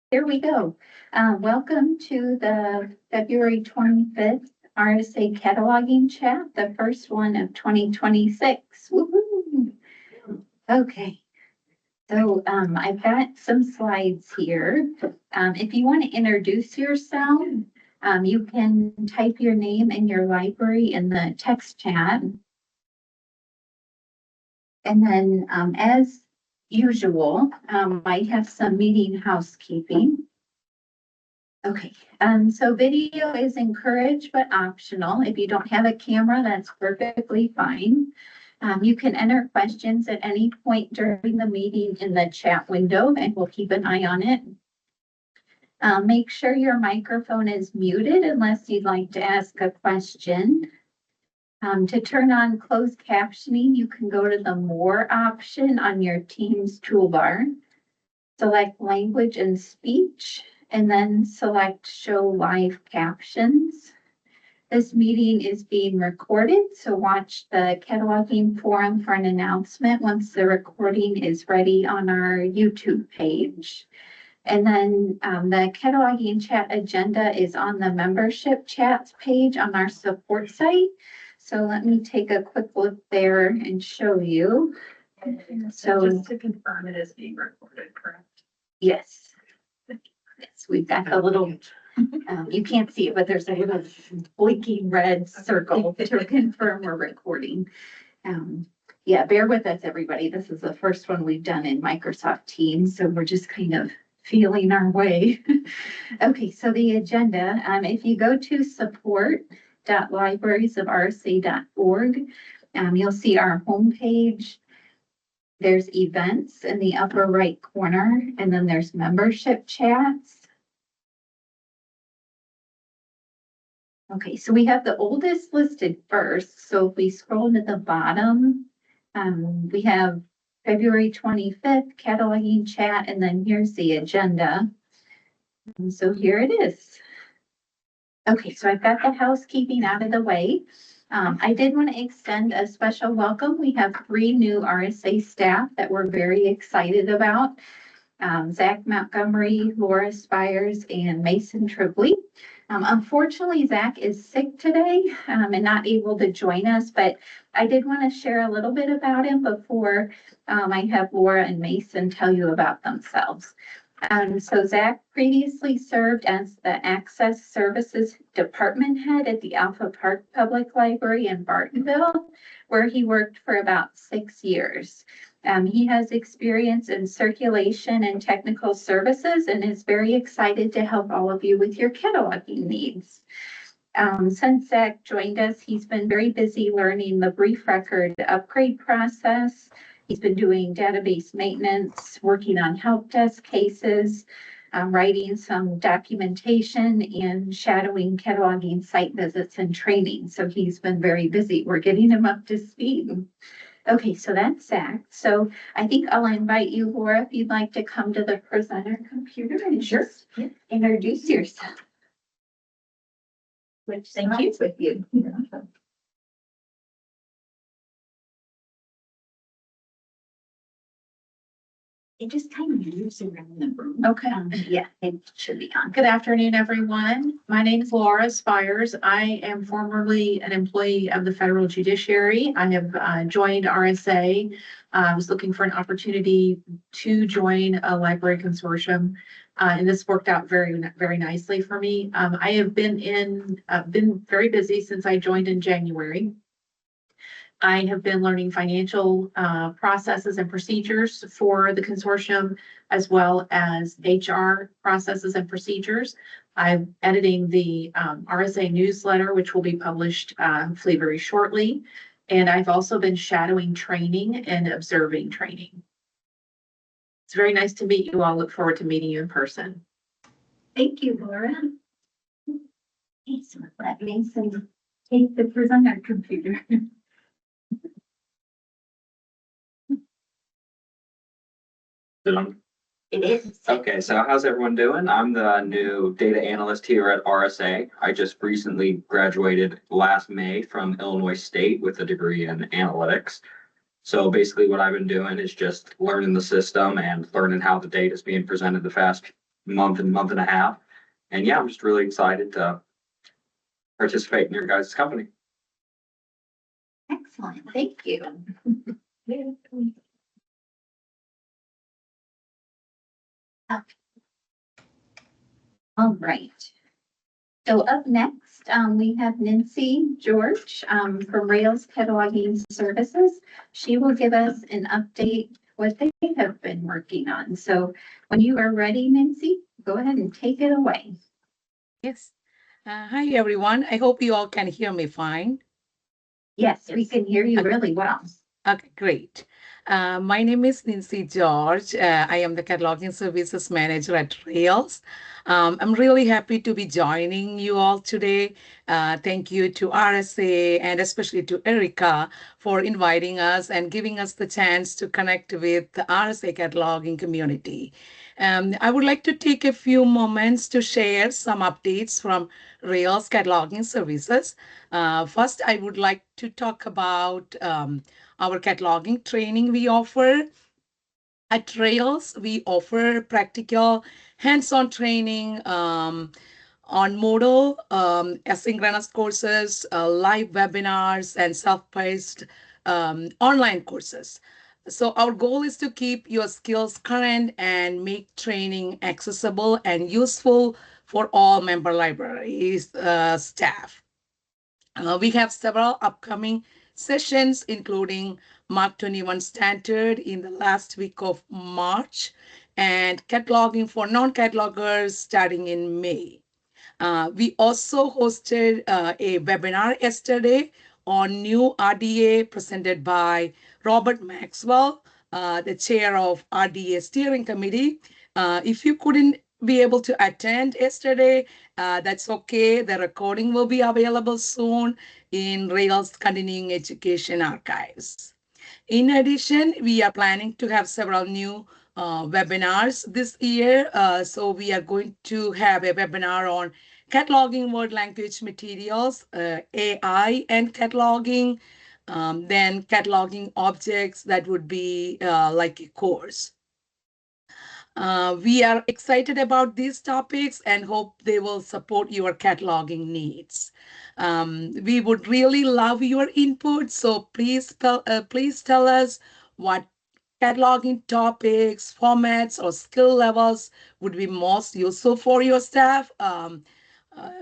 Here we go. Welcome to the February 25th RSA Cataloging Chat, the first one of 2026. Woohoo! Okay, so I've got some slides here. If you want to introduce yourself, you can type your name and your library in the text chat. And then as usual, I have some meeting housekeeping. Okay, so video is encouraged but optional. If you don't have a camera, that's perfectly fine. You can enter questions at any point during the meeting in the chat window, and we'll keep an eye on it. Make sure your microphone is muted unless you'd like to ask a question. To turn on closed captioning, you can go to the More option on your Teams toolbar. Select Language and Speech, and then select Show Live Captions. This meeting is being recorded, so watch the cataloging forum for an announcement once the recording is ready on our YouTube page. And then the cataloging chat agenda is on the membership chats page on our support site. So let me take a quick look there and show you. So just to confirm, it is being recorded, correct? Yes. Yes, we've got the little, you can't see it, but there's a little blinking red circle to confirm we're recording. Yeah, bear with us, everybody. This is the first one we've done in Microsoft Teams, so we're just kind of feeling our way. Okay, so the agenda, if you go to support.librariesofrsa.org, you'll see our homepage. There's events in the upper right corner, and then there's membership chats. Okay, so we have the oldest listed first. So if we scroll to the bottom, we have February 25th cataloging chat, and then here's the agenda. And so here it is. Okay, so I've got the housekeeping out of the way. I did want to extend a special welcome. We have 3 new RSA staff that we're very excited about. Zach Montgomery, Laura Spires, and Mason Tribbley. Unfortunately, Zach is sick today and not able to join us, but I did want to share a little bit about him before I have Laura and Mason tell you about themselves. So Zach previously served as the Access Services Department Head at the Alpha Park Public Library in Bartonville, where he worked for about 6 years. He has experience in circulation and technical services and is very excited to help all of you with your cataloging needs. Since Zach joined us, he's been very busy learning the brief record upgrade process. He's been doing database maintenance, working on help desk cases, writing some documentation, and shadowing cataloging site visits and training. So he's been very busy. We're getting him up to speed. Okay, so that's Zach. So I think I'll invite you, Laura, if you'd like to come to the presenter computer and just introduce yourself. Which Thank you. with you. It just kind of moves around the room. Okay. Yeah, it should be on. Good afternoon, everyone. My name is Laura Spires. I am formerly an employee of the federal judiciary. I have joined RSA. I was looking for an opportunity to join a library consortium, and this worked out very, very nicely for me. I have been very busy since I joined in January. I have been learning financial processes and procedures for the consortium, as well as HR processes and procedures. I'm editing the RSA newsletter, which will be published hopefully very shortly. And I've also been shadowing training and observing training. It's very nice to meet you all. Look forward to meeting you in person. Thank you, Laura. Okay, so let Mason take the presenter computer. It is. Okay, so how's everyone doing? I'm the new data analyst here at RSA. I just recently graduated last May from Illinois State with a degree in analytics. So basically what I've been doing is just learning the system and learning how the data is being presented month and a half. And yeah, I'm just really excited to participate in your guys' company. Excellent, thank you. All right. So up next, we have Nancy George from Rails Cataloging Services. She will give us an update what they have been working on. So when you are ready, Nancy, go ahead and take it away. Yes. Hi, everyone. I hope you all can hear me fine. Yes, we can hear you really well. Okay, great. My name is Nancy George. I am the Cataloging Services Manager at Rails. I'm really happy to be joining you all today. Thank you to RSA and especially to Erica for inviting us and giving us the chance to connect with the RSA cataloging community. I would like to take a few moments to share some updates from Rails Cataloging Services. First, I would like to talk about our cataloging training we offer. At Rails, we offer practical hands-on training on Moodle, asynchronous courses, live webinars, and self-paced online courses. So our goal is to keep your skills current and make training accessible and useful for all member libraries staff. We have several upcoming sessions, including Mark 21 Standard in the last week of March and cataloging for non-catalogers starting in May. We also hosted a webinar yesterday on new RDA presented by Robert Maxwell, the chair of RDA Steering Committee. If you couldn't be able to attend yesterday, that's okay. The recording will be available soon in Rails Continuing Education Archives. In addition, we are planning to have several new webinars this year. So we are going to have a webinar on cataloging word language materials, AI and cataloging, then cataloging objects that would be like a course. We are excited about these topics and hope they will support your cataloging needs. We would really love your input, so please tell us what cataloging topics, formats, or skill levels would be most useful for your staff.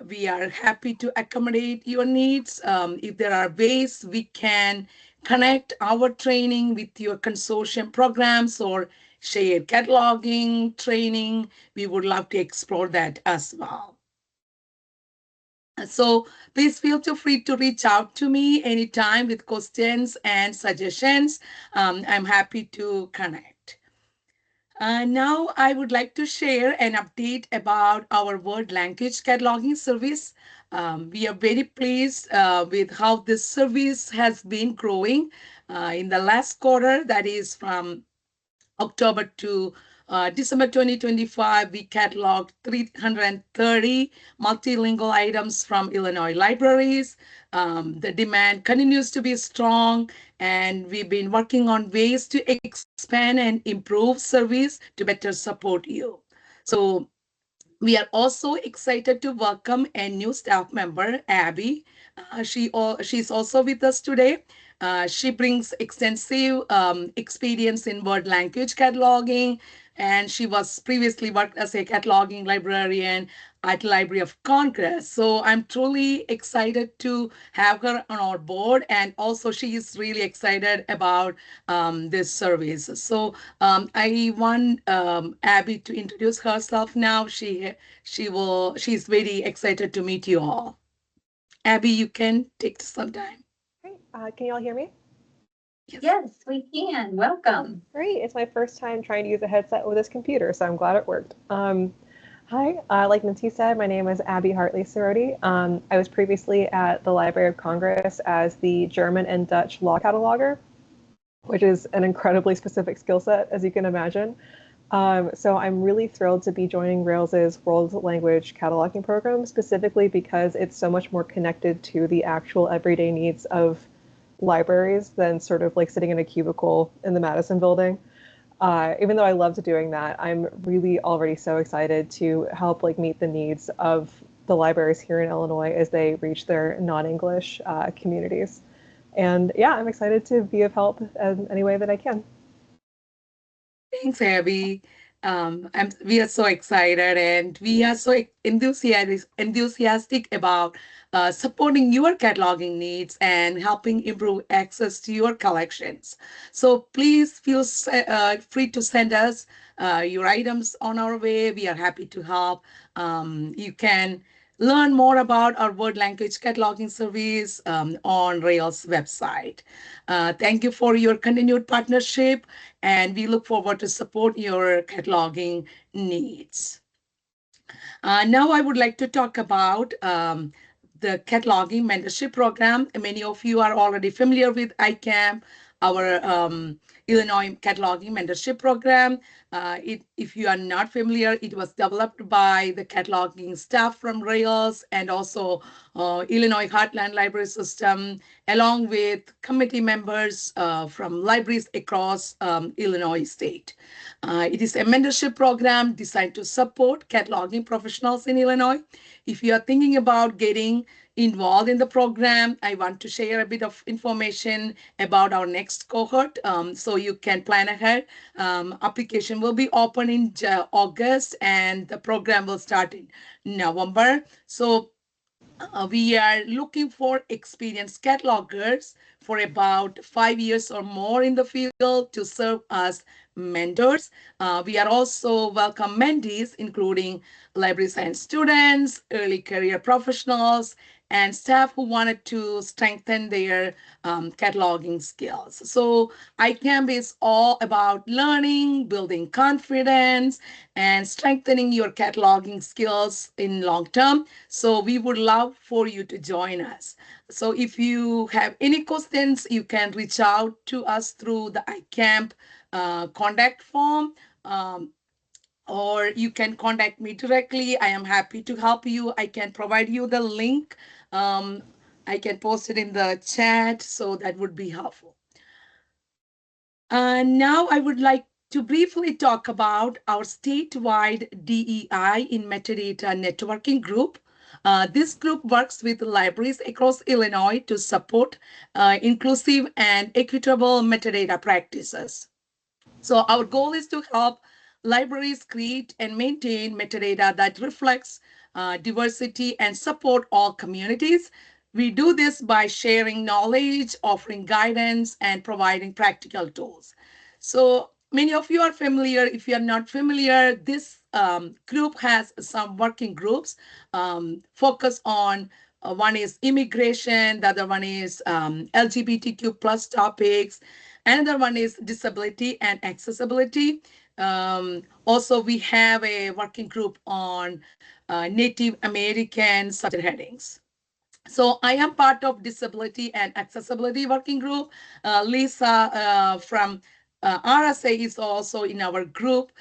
We are happy to accommodate your needs. If there are ways we can connect our training with your consortium programs or shared cataloging training, we would love to explore that as well. So please feel free to reach out to me anytime with questions and suggestions. I'm happy to connect. Now I would like to share an update about our word language cataloging service. We are very pleased with how this service has been growing in the last quarter, that is from October to December 2025, we cataloged 330 multilingual items from Illinois libraries. The demand continues to be strong, and we've been working on ways to expand and improve service to better support you. So we are also excited to welcome a new staff member, Abby. She's also with us today. She brings extensive experience in word language cataloging, and she was previously worked as a cataloging librarian at Library of Congress. So I'm truly excited to have her on our board, and also she is really excited about this service. So I want Abby to introduce herself now. She's very excited to meet you all. Abby, you can take some time. Great. Can you all hear me? Yes, we can. Welcome. Great. It's my first time trying to use a headset with this computer, so I'm glad it worked. Hi, like Nancy said, my name is Abby Hartley-Cerroti. I was previously at the Library of Congress as the German and Dutch law cataloger, which is an incredibly specific skill set, as you can imagine. So I'm really thrilled to be joining Rails's World Language Cataloging program, specifically because it's so much more connected to the actual everyday needs of libraries than sort of like sitting in a cubicle in the Madison building. even though I loved doing that, I'm really already so excited to help like meet the needs of the libraries here in Illinois as they reach their non-English communities. And yeah, I'm excited to be of help in any way that I can. Thanks, Abby. We are so excited and we are so enthusiastic about supporting your cataloging needs and helping improve access to your collections. So please feel free to send us your items on our way. We are happy to help. You can learn more about our word language cataloging service on Rails website. Thank you for your continued partnership, and we look forward to support your cataloging needs. Now I would like to talk about the cataloging mentorship program. Many of you are already familiar with ICAM, our Illinois cataloging mentorship program. If you are not familiar, it was developed by the cataloging staff from Rails and also Illinois Heartland Library System, along with committee members from libraries across Illinois state. It is a mentorship program designed to support cataloging professionals in Illinois. If you are thinking about getting involved in the program, I want to share a bit of information about our next cohort so you can plan ahead. Application will be open in August and the program will start in November. So we are looking for experienced catalogers for about 5 years or more in the field to serve as mentors. We are also welcome mentees, including library science students, early career professionals, and staff who wanted to strengthen their cataloging skills. So ICAMP is all about learning, building confidence, and strengthening your cataloging skills in long term. So we would love for you to join us. So if you have any questions, you can reach out to us through the ICAMP contact form. Or you can contact me directly. I am happy to help you. I can provide you the link. I can post it in the chat, so that would be helpful. Now I would like to briefly talk about our statewide DEI in metadata networking group. This group works with libraries across Illinois to support inclusive and equitable metadata practices. So our goal is to help libraries create and maintain metadata that reflects diversity and support all communities. We do this by sharing knowledge, offering guidance, and providing practical tools. So many of you are familiar. If you are not familiar, this group has some working groups focus on one is immigration, the other one is LGBTQ plus topics, another one is disability and accessibility. Also, we have a working group on Native American subject headings. So I am part of Disability and Accessibility Working Group. Lisa from RSA is also in our group.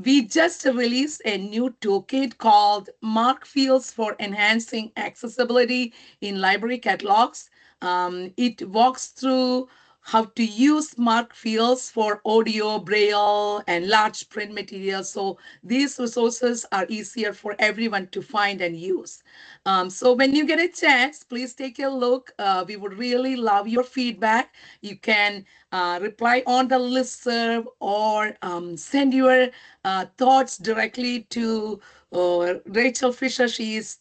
We just released a new toolkit called Mark Fields for Enhancing Accessibility in Library Catalogs. It walks through how to use mark fields for audio, braille, and large print materials. So these resources are easier for everyone to find and use. So when you get a chance, please take a look. We would really love your feedback. You can reply on the listserv or send your thoughts directly to Rachel Fisher. She is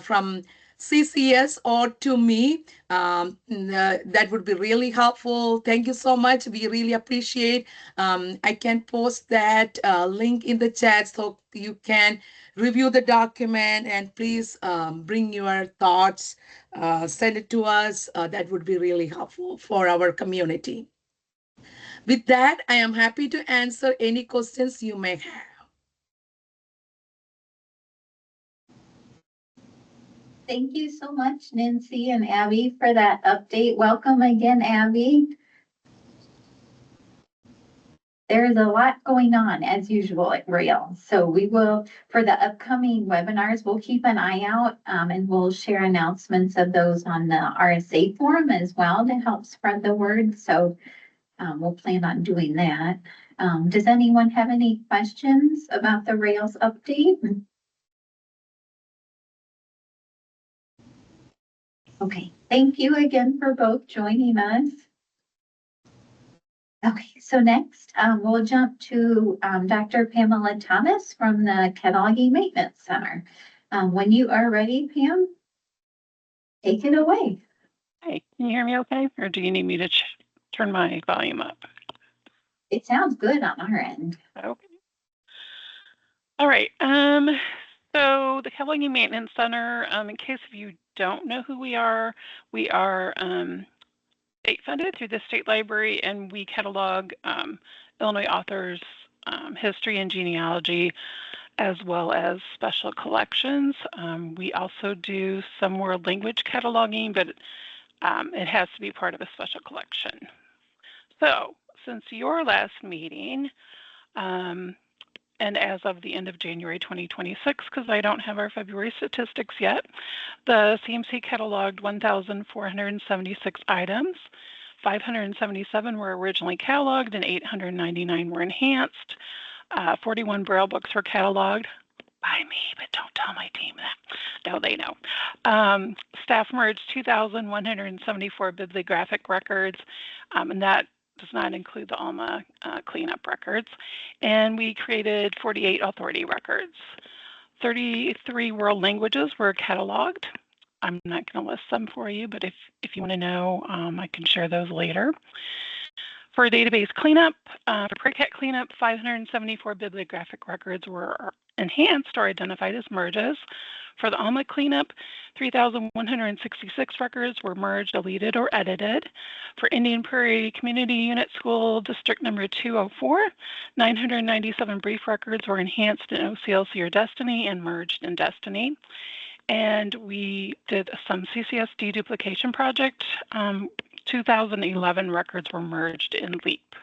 from CCS or to me. That would be really helpful. Thank you so much. We really appreciate. I can post that link in the chat so you can review the document and please bring your thoughts, send it to us. That would be really helpful for our community. With that, I am happy to answer any questions you may have. Thank you so much, Nancy and Abby, for that update. Welcome again, Abby. There is a lot going on as usual at Rails. So we will, for the upcoming webinars, we'll keep an eye out and we'll share announcements of those on the RSA forum as well to help spread the word. So we'll plan on doing that. Does anyone have any questions about the Rails update? Okay, thank you again for both joining us. Okay, so next we'll jump to Dr. Pamela Thomas from the Cataloging Maintenance Center. When you are ready, Pam, take it away. Hey, can you hear me okay? Or do you need me to turn my volume up? It sounds good on our end. Okay. All right. So the Cataloging Maintenance Center, in case if you don't know who we are state funded through the state library, and we catalog Illinois authors' history and genealogy, as well as special collections. We also do some world language cataloging, but it has to be part of a special collection. So since your last meeting, and as of the end of January 2026, because I don't have our February statistics yet, the CMC cataloged 1,476 items. 577 were originally cataloged and 899 were enhanced. 41 Braille books were cataloged by me, but don't tell my team that. No, they know. Staff merged 2,174 bibliographic records, and that does not include the ALMA cleanup records. And we created 48 authority records. 33 world languages were cataloged. I'm not going to list them for you, but if you want to know, I can share those later. For database cleanup, for PRECAT cleanup, 574 bibliographic records were enhanced or identified as merges. For the ALMA cleanup, 3,166 records were merged, deleted, or edited. For Indian Prairie Community Unit School District number 204, 997 brief records were enhanced in OCLC or Destiny and merged in Destiny. And we did some CCS deduplication project. 2011 records were merged in LEAP,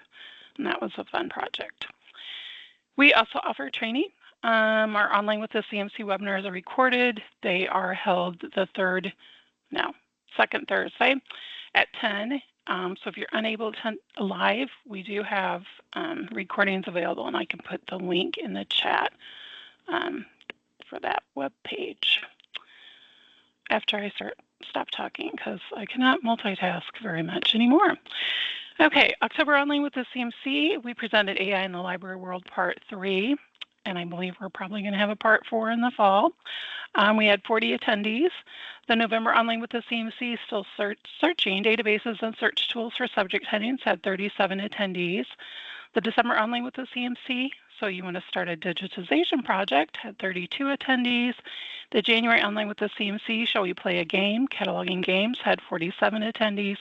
and that was a fun project. We also offer training. Our Online with the CMC webinars are recorded. They are held the second Thursday at 10. So if you're unable to attend live, we do have recordings available, and I can put the link in the chat for that web page after I stop talking, because I cannot multitask very much anymore. Okay, October Online with the CMC, we presented AI in the Library World Part 3, and I believe we're probably going to have a Part 4 in the fall. We had 40 attendees. The November Online with the CMC, still searching databases and search tools for subject headings, had 37 attendees. The December Online with the CMC, so you want to start a digitization project, had 32 attendees. The January Online with the CMC, Shall We Play a Game? Cataloging Games, had 47 attendees.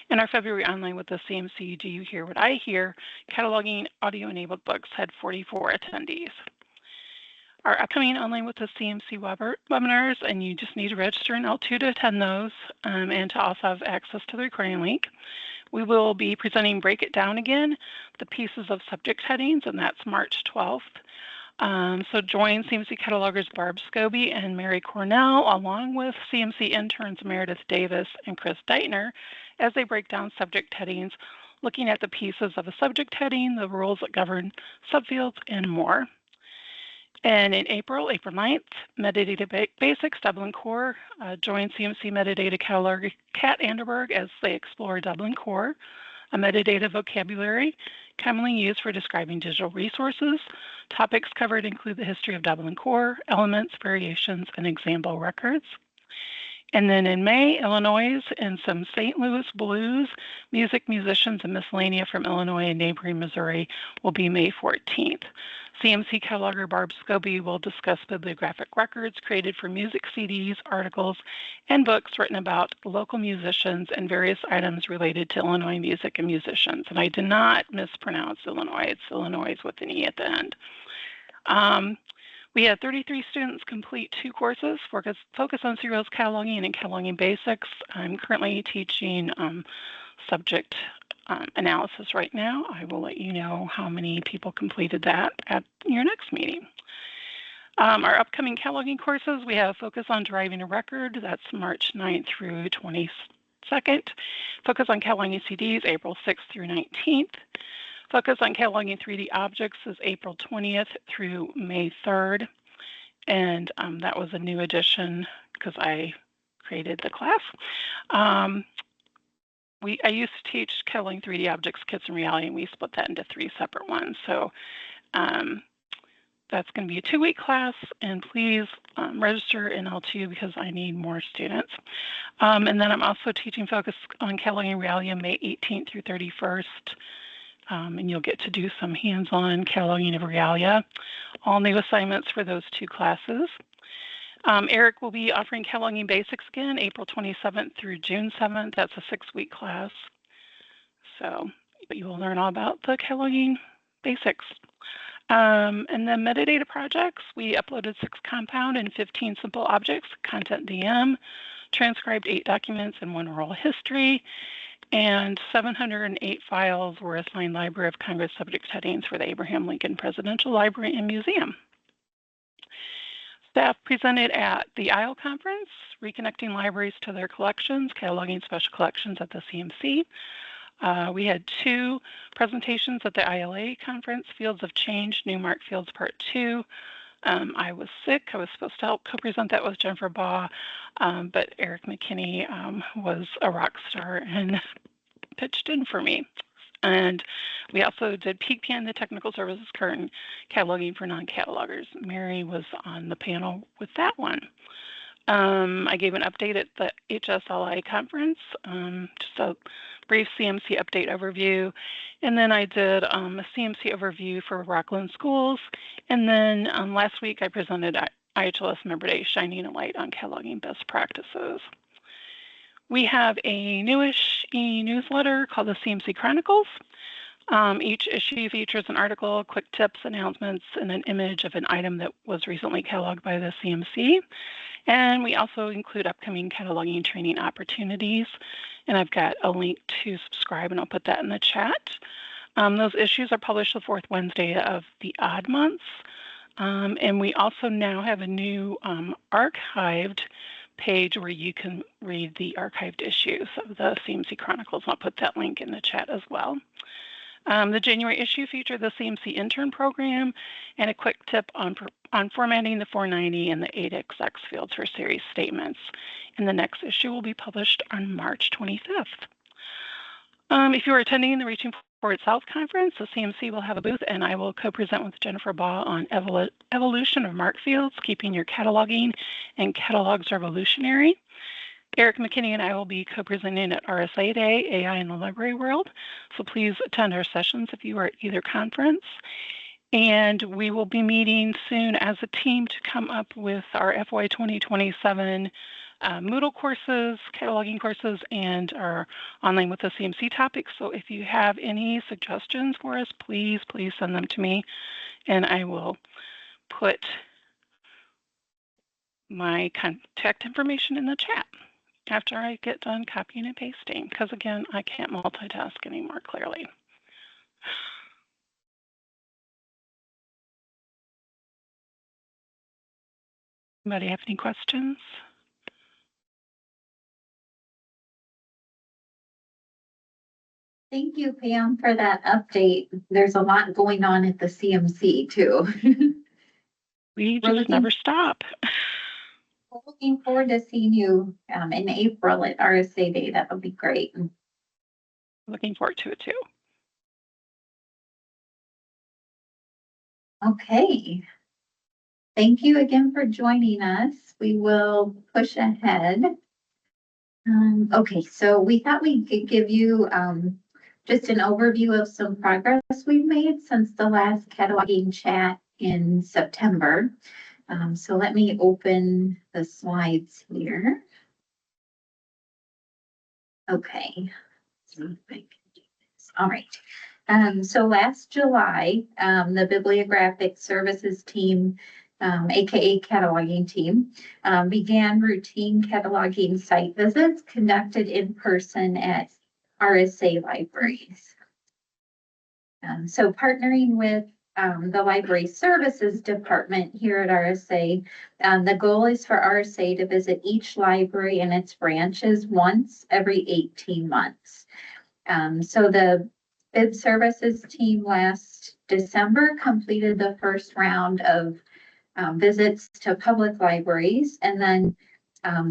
And our February Online with the CMC, Do You Hear What I Hear? Cataloging audio-enabled books, had 44 attendees. Our upcoming Online with the CMC webinars, and you just need to register in L2 to attend those, and to also have access to the recording link. We will be presenting Break It Down Again, the pieces of subject headings, and that's March 12th. So join CMC catalogers Barb Scobie and Mary Cornell, along with CMC interns Meredith Davis and Chris Deitner, as they break down subject headings, looking at the pieces of a subject heading, the rules that govern subfields, and more. And in April 9th, Metadata Basics, Dublin Core, join CMC Metadata Cataloger Kat Anderberg as they explore Dublin Core, a metadata vocabulary commonly used for describing digital resources. Topics covered include the history of Dublin Core, elements, variations, and example records. And then in May, Illinois and some St. Louis blues, music, musicians, and miscellanea from Illinois and neighboring Missouri will be May 14th. CMC cataloger Barb Scobie will discuss bibliographic records created for music CDs, articles, and books written about local musicians and various items related to Illinois music and musicians. And I did not mispronounce Illinois. It's Illinois with an E at the end. We had 33 students complete 2 courses, focus on serials cataloging and cataloging basics. I'm currently teaching subject analysis right now. I will let you know how many people completed that at your next meeting. Our upcoming cataloging courses, we have Focus on Deriving a Record. That's March 9th through 22nd. Focus on Cataloging CDs, April 6th through 19th. Focus on cataloging 3D objects is April 20th through May 3rd. And that was a new addition because I created the class. I used to teach cataloging 3D objects, kits, and reality, and we split that into 3 separate ones. So that's going to be a 2-week class, and please register in L2 because I need more students. And then I'm also teaching focus on cataloging reality on May 18th through 31st. And you'll get to do some hands-on cataloging of realia. All new assignments for those 2 classes. Eric will be offering cataloging basics again, April 27th through June 7th. That's a 6-week class. So you will learn all about the cataloging basics. And then metadata projects, we uploaded 6 compound and 15 simple objects, content DM, transcribed 8 documents and 1 oral history, and 708 files were assigned Library of Congress subject headings for the Abraham Lincoln Presidential Library and Museum. Staff presented at the ISLE conference, reconnecting libraries to their collections, cataloging special collections at the CMC. We had 2 presentations at the ILA conference, Fields of Change, Newmark Fields Part 2. I was sick. I was supposed to help co-present that with Jennifer Baugh, but Eric McKinney was a rock star and pitched in for me. And we also did Peek Behind the Technical Services Curtain, cataloging for non-catalogers. Mary was on the panel with that one. I gave an update at the HSLI conference, just a brief CMC update overview. And then I did a CMC overview for Rockland Schools. And then last week I presented IHLS Member Day, shining a light on cataloging best practices. We have a newish e-newsletter called the CMC Chronicles. Each issue features an article, quick tips, announcements, and an image of an item that was recently cataloged by the CMC. And we also include upcoming cataloging training opportunities. And I've got a link to subscribe, and I'll put that in the chat. Those issues are published the 4th Wednesday of the odd months. And we also now have a new archived page where you can read the archived issues of the CMC Chronicles. I'll put that link in the chat as well. The January issue featured the CMC intern program and a quick tip on formatting the 490 and the 8XX fields for series statements. And the next issue will be published on March 25th. If you are attending the Reaching for Itself conference, the CMC will have a booth, and I will co-present with Jennifer Baugh on evolution of MARC fields, keeping your cataloging and catalogs revolutionary. Eric McKinney and I will be co-presenting at RSA Day, AI in the Library World. So please attend our sessions if you are at either conference. And we will be meeting soon as a team to come up with our FY 2027 Moodle courses, cataloging courses, and our online with the CMC topics. So if you have any suggestions for us, please send them to me, and I will put my contact information in the chat after I get done copying and pasting, because again, I can't multitask anymore, clearly. Anybody have any questions? Thank you, Pam, for that update. There's a lot going on at the CMC too. We just never stop. We're looking forward to seeing you in April at RSA Day. That would be great. Looking forward to it too. Okay. Thank you again for joining us. We will push ahead. Okay, so we thought we could give you just an overview of some progress we've made since the last cataloging chat in September. So let me open the slides here. Okay. See if I can do this. All right. So last July, the Bibliographic Services team, aka cataloging team, began routine cataloging site visits conducted in person at RSA libraries. So partnering with the Library Services Department here at RSA, the goal is for RSA to visit each library and its branches once every 18 months. So the bid services team last December completed the first round of visits to public libraries. And then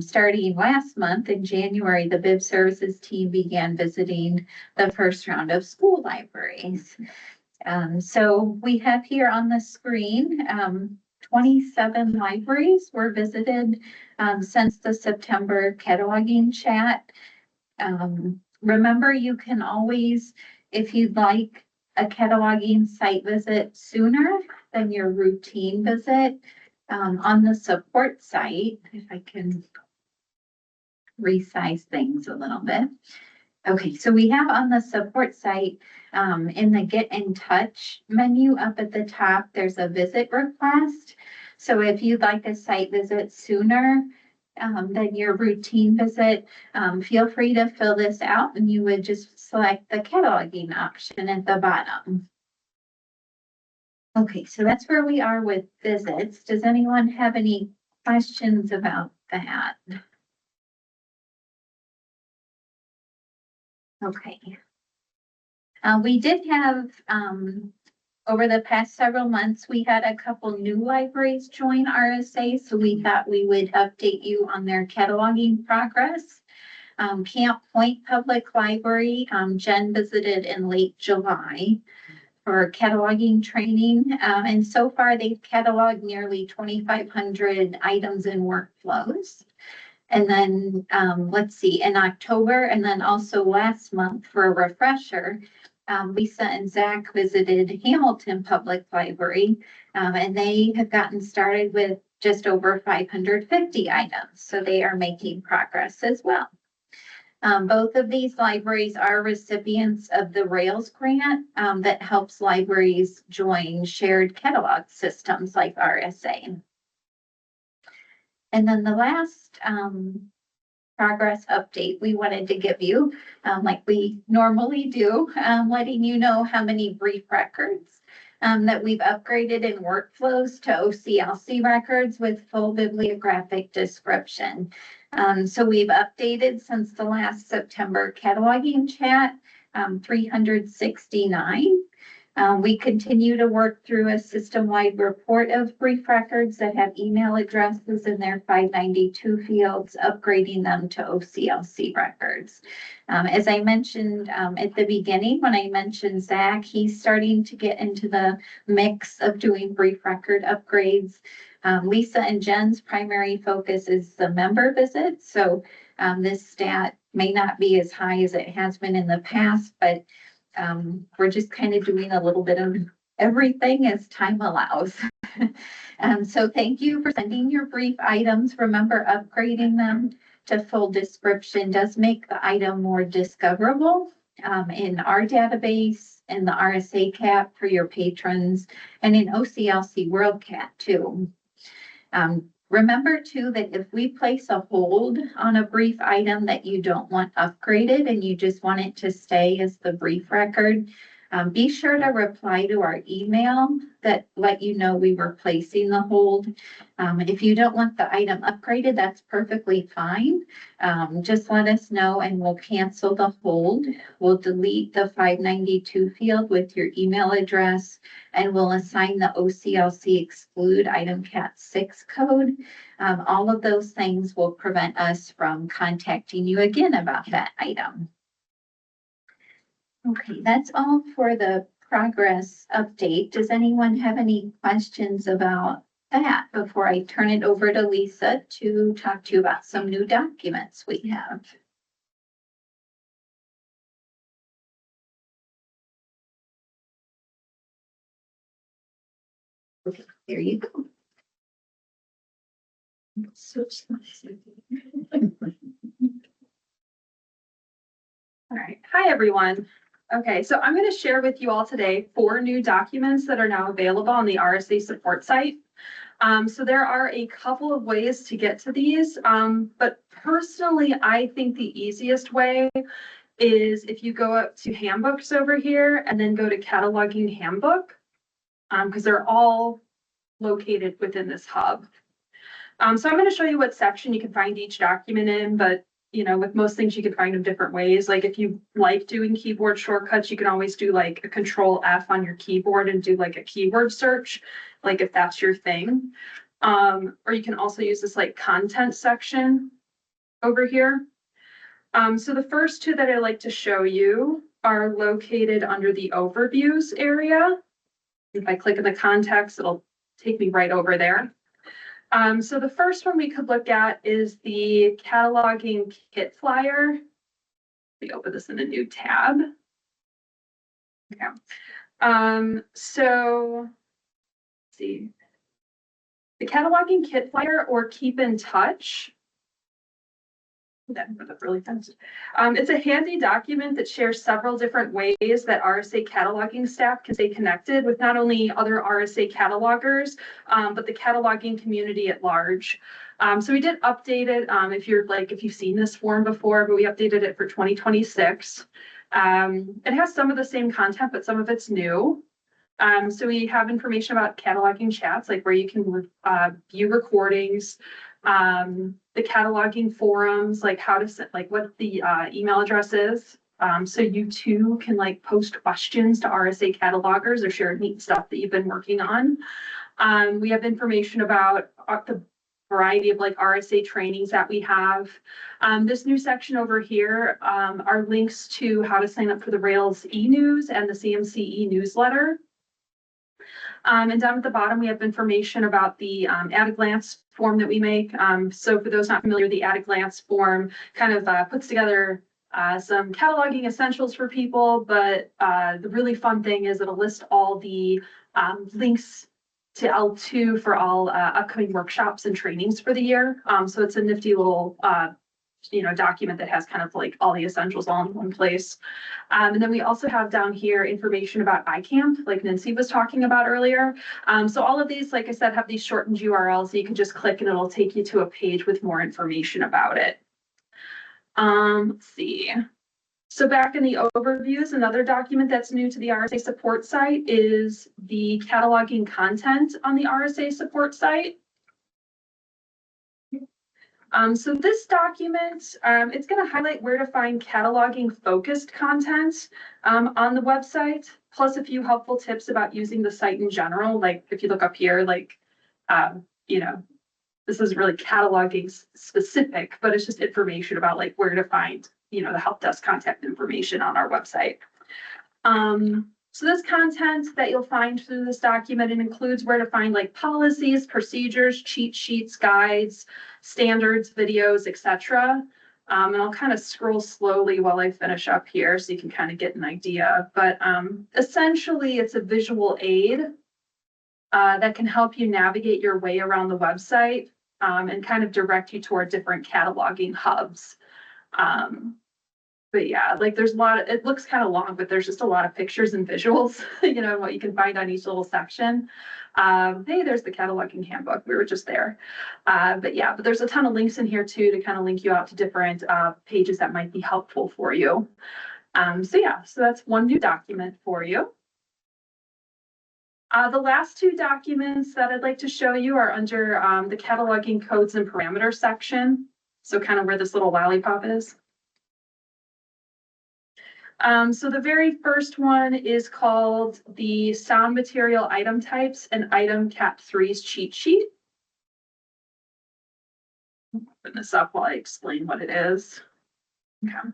starting last month in January, the bid services team began visiting the first round of school libraries. So we have here on the screen 27 libraries were visited since the September cataloging chat. Remember, you can always, if you'd like a cataloging site visit sooner than your routine visit, on the support site, if I can resize things a little bit. Okay, so we have on the support site, in the Get in Touch menu up at the top, there's a visit request. So if you'd like a site visit sooner than your routine visit, feel free to fill this out and you would just select the cataloging option at the bottom. Okay, so that's where we are with visits. Does anyone have any questions about that? Okay. We did have, over the past several months, we had a couple new libraries join RSA, so we thought we would update you on their cataloging progress. Camp Point Public Library, Jen visited in late July for cataloging training, and so far they've cataloged nearly 2,500 items and workflows. And then, let's see, in October, and then also last month for a refresher, Lisa and Zach visited Hamilton Public Library, and they have gotten started with just over 550 items. So they are making progress as well. Both of these libraries are recipients of the Rails grant that helps libraries join shared catalog systems like RSA. And then the last progress update we wanted to give you, like we normally do, letting you know how many brief records that we've upgraded in workflows to OCLC records with full bibliographic description. So we've updated since the last September cataloging chat, 369. We continue to work through a system-wide report of brief records that have email addresses in their 592 fields, upgrading them to OCLC records. As I mentioned at the beginning, when I mentioned Zach, he's starting to get into the mix of doing brief record upgrades. Lisa and Jen's primary focus is the member visits. So this stat may not be as high as it has been in the past, but we're just kind of doing a little bit of everything as time allows. So thank you for sending your brief items. Remember, upgrading them to full description does make the item more discoverable in our database, in the RSA CAT for your patrons, and in OCLC WorldCat too. Remember too that if we place a hold on a brief item that you don't want upgraded and you just want it to stay as the brief record, be sure to reply to our email that let you know we were placing the hold. If you don't want the item upgraded, that's perfectly fine. Just let us know and we'll cancel the hold. We'll delete the 592 field with your email address and we'll assign the OCLC exclude item cat 6 code. All of those things will prevent us from contacting you again about that item. Okay, that's all for the progress update. Does anyone have any questions about that before I turn it over to Lisa to talk to you about some new documents we have? Okay, there you go. Switch slides. All right. Hi, everyone. Okay, so I'm going to share with you all today 4 new documents that are now available on the RSA support site. So there are a couple of ways to get to these, but personally, I think the easiest way is if you go up to handbooks over here and then go to cataloging handbook, because they're all located within this hub. So I'm going to show you what section you can find each document in, but you know, with most things you can find them different ways. Like if you like doing keyboard shortcuts, you can always do like a Control F on your keyboard and do like a keyword search, like if that's your thing. Or you can also use this like content section over here. So the first two that I like to show you are located under the overviews area. If I click in the context, it'll take me right over there. So the first one we could look at is the cataloging kit flyer. Let me open this in a new tab. Okay. So let's see. The cataloging kit flyer or keep in touch. Really fast. It's a handy document that shares several different ways that RSA cataloging staff can stay connected with not only other RSA catalogers, but the cataloging community at large. So we did update it. If you've seen this form before, but we updated it for 2026. It has some of the same content, but some of it's new. So we have information about cataloging chats, like where you can view recordings, the cataloging forums, like how to set, like what the email address is. So you too can like post questions to RSA catalogers or share neat stuff that you've been working on. We have information about the variety of like RSA trainings that we have. This new section over here are links to how to sign up for the Rails e-news and the CMC e-newsletter. And down at the bottom, we have information about the at a glance form that we make. So for those not familiar, the at a glance form kind of puts together some cataloging essentials for people, but the really fun thing is it'll list all the links to L2 for all upcoming workshops and trainings for the year. So it's a nifty little document that has kind of like all the essentials all in one place. And then we also have down here information about iCamp, like Nancy was talking about earlier. So all of these, like I said, have these shortened URLs, so you can just click and it'll take you to a page with more information about it. Let's see. So back in the overviews, another document that's new to the RSA support site is the cataloging content on the RSA support site. So this document, it's going to highlight where to find cataloging focused content on the website, plus a few helpful tips about using the site in general. Like if you look up here, like, this isn't really cataloging specific, but it's just information about like where to find, the help desk contact information on our website. So this content that you'll find through this document, it includes where to find like policies, procedures, cheat sheets, guides, standards, videos, etc. And I'll kind of scroll slowly while I finish up here so you can kind of get an idea. But essentially, it's a visual aid that can help you navigate your way around the website and kind of direct you toward different cataloging hubs. But yeah, like there's a lot of, it looks kind of long, but there's just a lot of pictures and visuals, what you can find on each little section. Hey, there's the cataloging handbook. We were just there. But there's a ton of links in here too to kind of link you out to different pages that might be helpful for you. So that's one new document for you. The last two documents that I'd like to show you are under the cataloging codes and parameters section. So kind of where this little lollipop is. So the very first one is called the sound material item types and item cat 3's cheat sheet. Open this up while I explain what it is. Okay.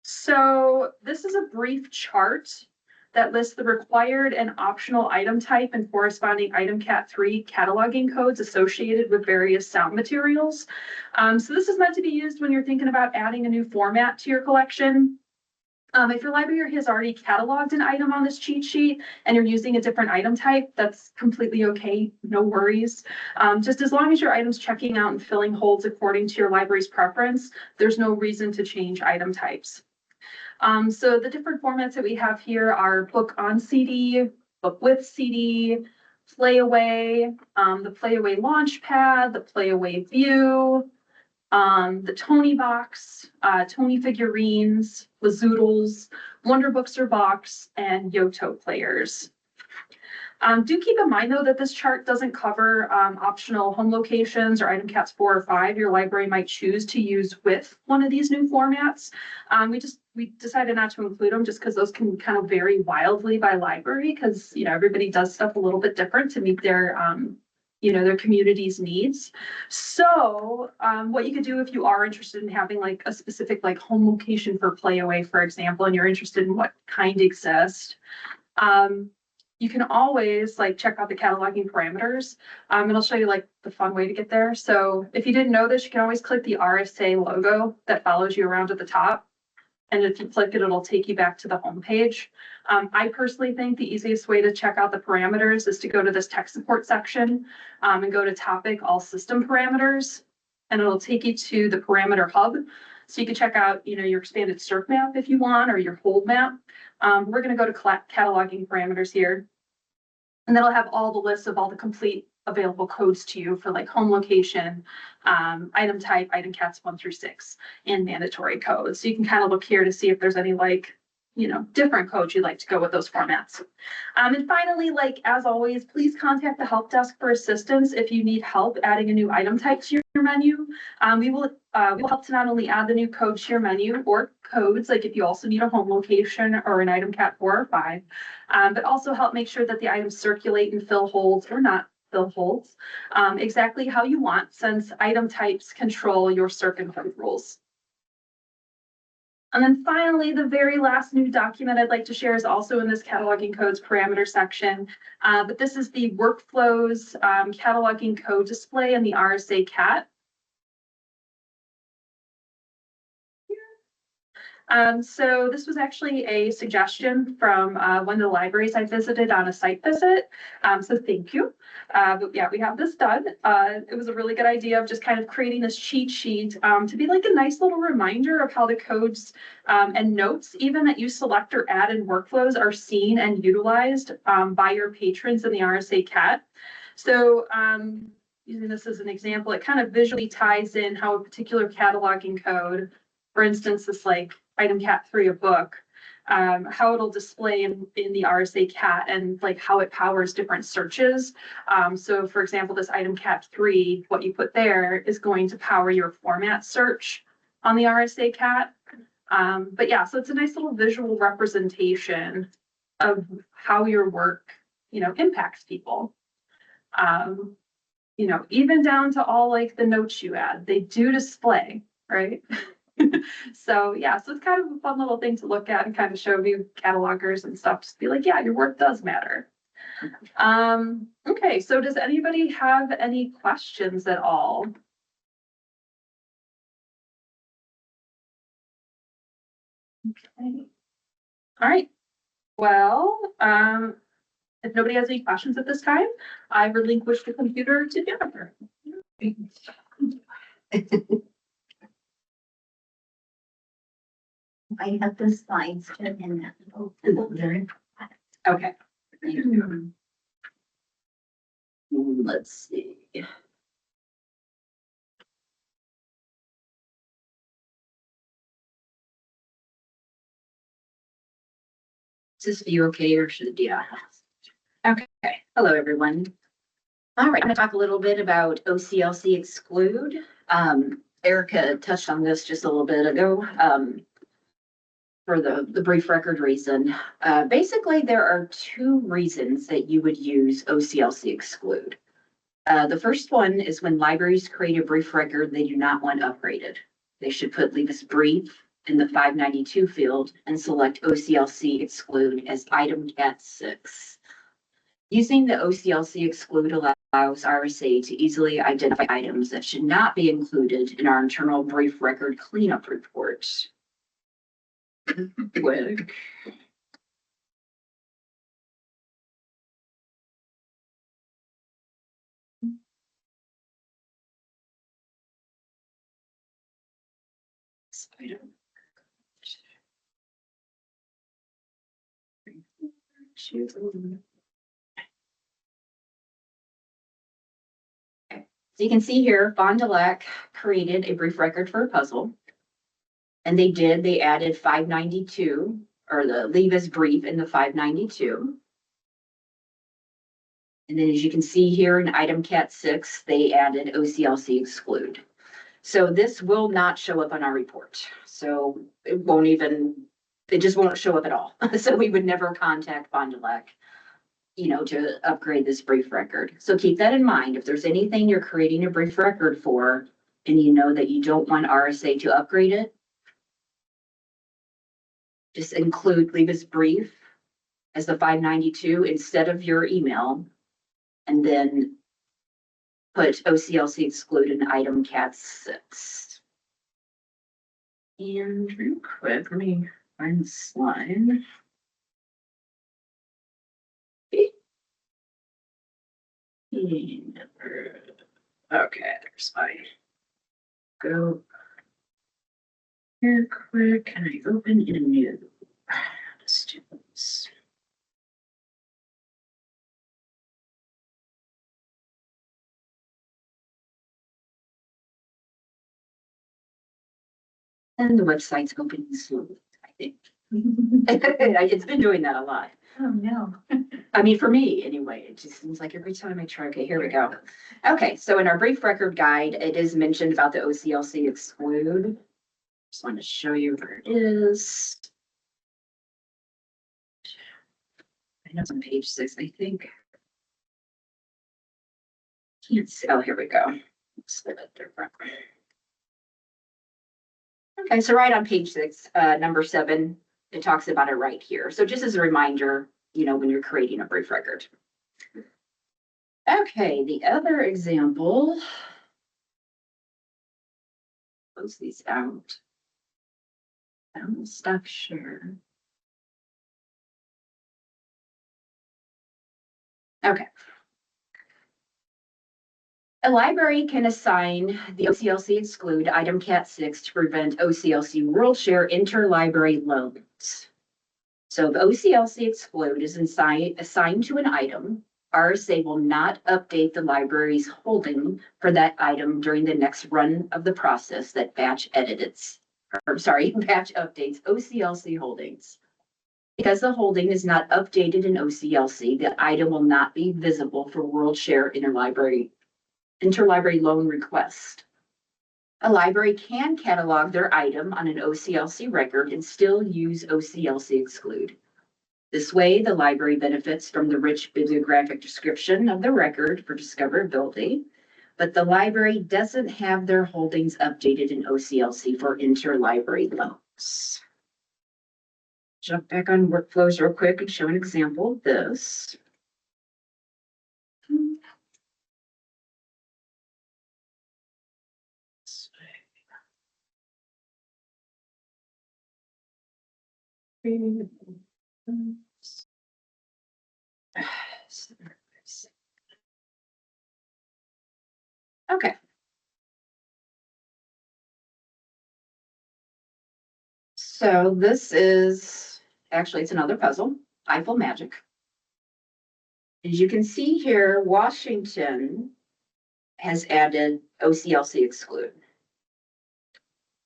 So this is a brief chart that lists the required and optional item type and corresponding item cat 3 cataloging codes associated with various sound materials. So this is meant to be used when you're thinking about adding a new format to your collection. If your library has already cataloged an item on this cheat sheet and you're using a different item type, that's completely okay, no worries. Just as long as your item's checking out and filling holds according to your library's preference, there's no reason to change item types. So the different formats that we have here are book on CD, book with CD, Playaway, the Playaway Launchpad, the Playaway View, the Tony Box, Tony Figurines, Lazoodles, Wonder Bookster Box, and Yoto Players. Do keep in mind, though, that this chart doesn't cover optional home locations or item cats 4 or 5 your library might choose to use with one of these new formats. We decided not to include them just because those can kind of vary wildly by library, because everybody does stuff a little bit different to meet their their community's needs. So what you could do if you are interested in having like a specific like home location for Playaway, for example, and you're interested in what kind exists, you can always like check out the cataloging parameters. And I'll show you like the fun way to get there. So if you didn't know this, you can always click the RSA logo that follows you around at the top. And if you click it, it'll take you back to the home page. I personally think the easiest way to check out the parameters is to go to this tech support section and go to topic all system parameters, and it'll take you to the parameter hub. So you can check out, your expanded circ map if you want, or your hold map. We're going to go to cataloging parameters here, and that'll have all the lists of all the complete available codes to you for like home location, item type, item cats 1 through 6, and mandatory codes. So you can kind of look here to see if there's any like, different codes you'd like to go with those formats. And finally, like as always, please contact the help desk for assistance if you need help adding a new item type to your menu. We will help to not only add the new code to your menu or codes, like if you also need a home location or an item cat 4 or 5, but also help make sure that the items circulate and fill holds or not fill holds exactly how you want, since item types control your circ and code rules. And then finally, the very last new document I'd like to share is also in this cataloging codes parameter section. But this is the workflows cataloging code display in the RSA CAT. So this was actually a suggestion from one of the libraries I visited on a site visit. So thank you. But yeah, we have this done. It was a really good idea of just kind of creating this cheat sheet to be like a nice little reminder of how the codes and notes even that you select or add in workflows are seen and utilized by your patrons in the RSA CAT. So using this as an example, it kind of visually ties in how a particular cataloging code, for instance, this like item cat 3 a book, how it'll display in the RSA CAT and like how it powers different searches. So for example, this item cat 3, what you put there is going to power your format search on the RSA CAT. But yeah, so it's a nice little visual representation of how your work, impacts people. Even down to all like the notes you add, they do display, right? So yeah, so it's kind of a fun little thing to look at and kind of show you catalogers and stuff. Just be like, yeah, your work does matter. Okay, so does anybody have any questions at all? Okay. All right. Well, if nobody has any questions at this time, I relinquish the computer to Jennifer. I have the slides in that folder. Okay. Let's see. Is this view okay, or should okay. Hello, everyone. All right, I'm going to talk a little bit about OCLC exclude. Erica touched on this just a little bit ago. For the brief record reason. Basically, there are 2 reasons that you would use OCLC exclude. The first one is when libraries create a brief record they do not want upgraded. They should put leave us brief in the 592 field and select OCLC exclude as item cat 6. Using the OCLC exclude allows RSA to easily identify items that should not be included in our internal brief record cleanup report. Quick. Spider. So you can see here, Fond du Lac created a brief record for a puzzle. And they added 592, or the leave as brief in the 592. And then as you can see here in item cat 6, they added OCLC exclude. So this will not show up on our report. So it just won't show up at all. So we would never contact Fond du Lac, to upgrade this brief record. So keep that in mind. If there's anything you're creating a brief record for, and you know that you don't want RSA to upgrade it, just leave this brief as the 592 instead of your email, and then put OCLC exclude in item cat 6. And real quick, let me find the slide. Okay, there's my go. Here quick, can I open in a new students? And the website's opening slowly, I think. It's been doing that a lot. Oh, no. I mean, for me, anyway, it just seems like every time I try. Okay, here we go. Okay, so in our brief record guide, it is mentioned about the OCLC exclude. Just want to show you where it is. I know it's on page 6, I think. Can't see. Oh, here we go. It's a little bit different. Okay, so right on page 6, number 7, it talks about it right here. So just as a reminder, when you're creating a brief record. Okay, the other example. Close these out. I will stop share. Okay. A library can assign the OCLC exclude item cat 6 to prevent OCLC world share interlibrary loans. So if OCLC exclude is assigned to an item, RSA will not update the library's holding for that item during the next run of the process that batch updates OCLC holdings. Because the holding is not updated in OCLC, the item will not be visible for world share interlibrary loan request. A library can catalog their item on an OCLC record and still use OCLC exclude. This way, the library benefits from the rich bibliographic description of the record for discoverability, but the library doesn't have their holdings updated in OCLC for interlibrary loans. Jump back on workflows real quick and show an example of this. Okay. So this is, actually it's another puzzle, Eiffel Magic. As you can see here, Washington has added OCLC exclude.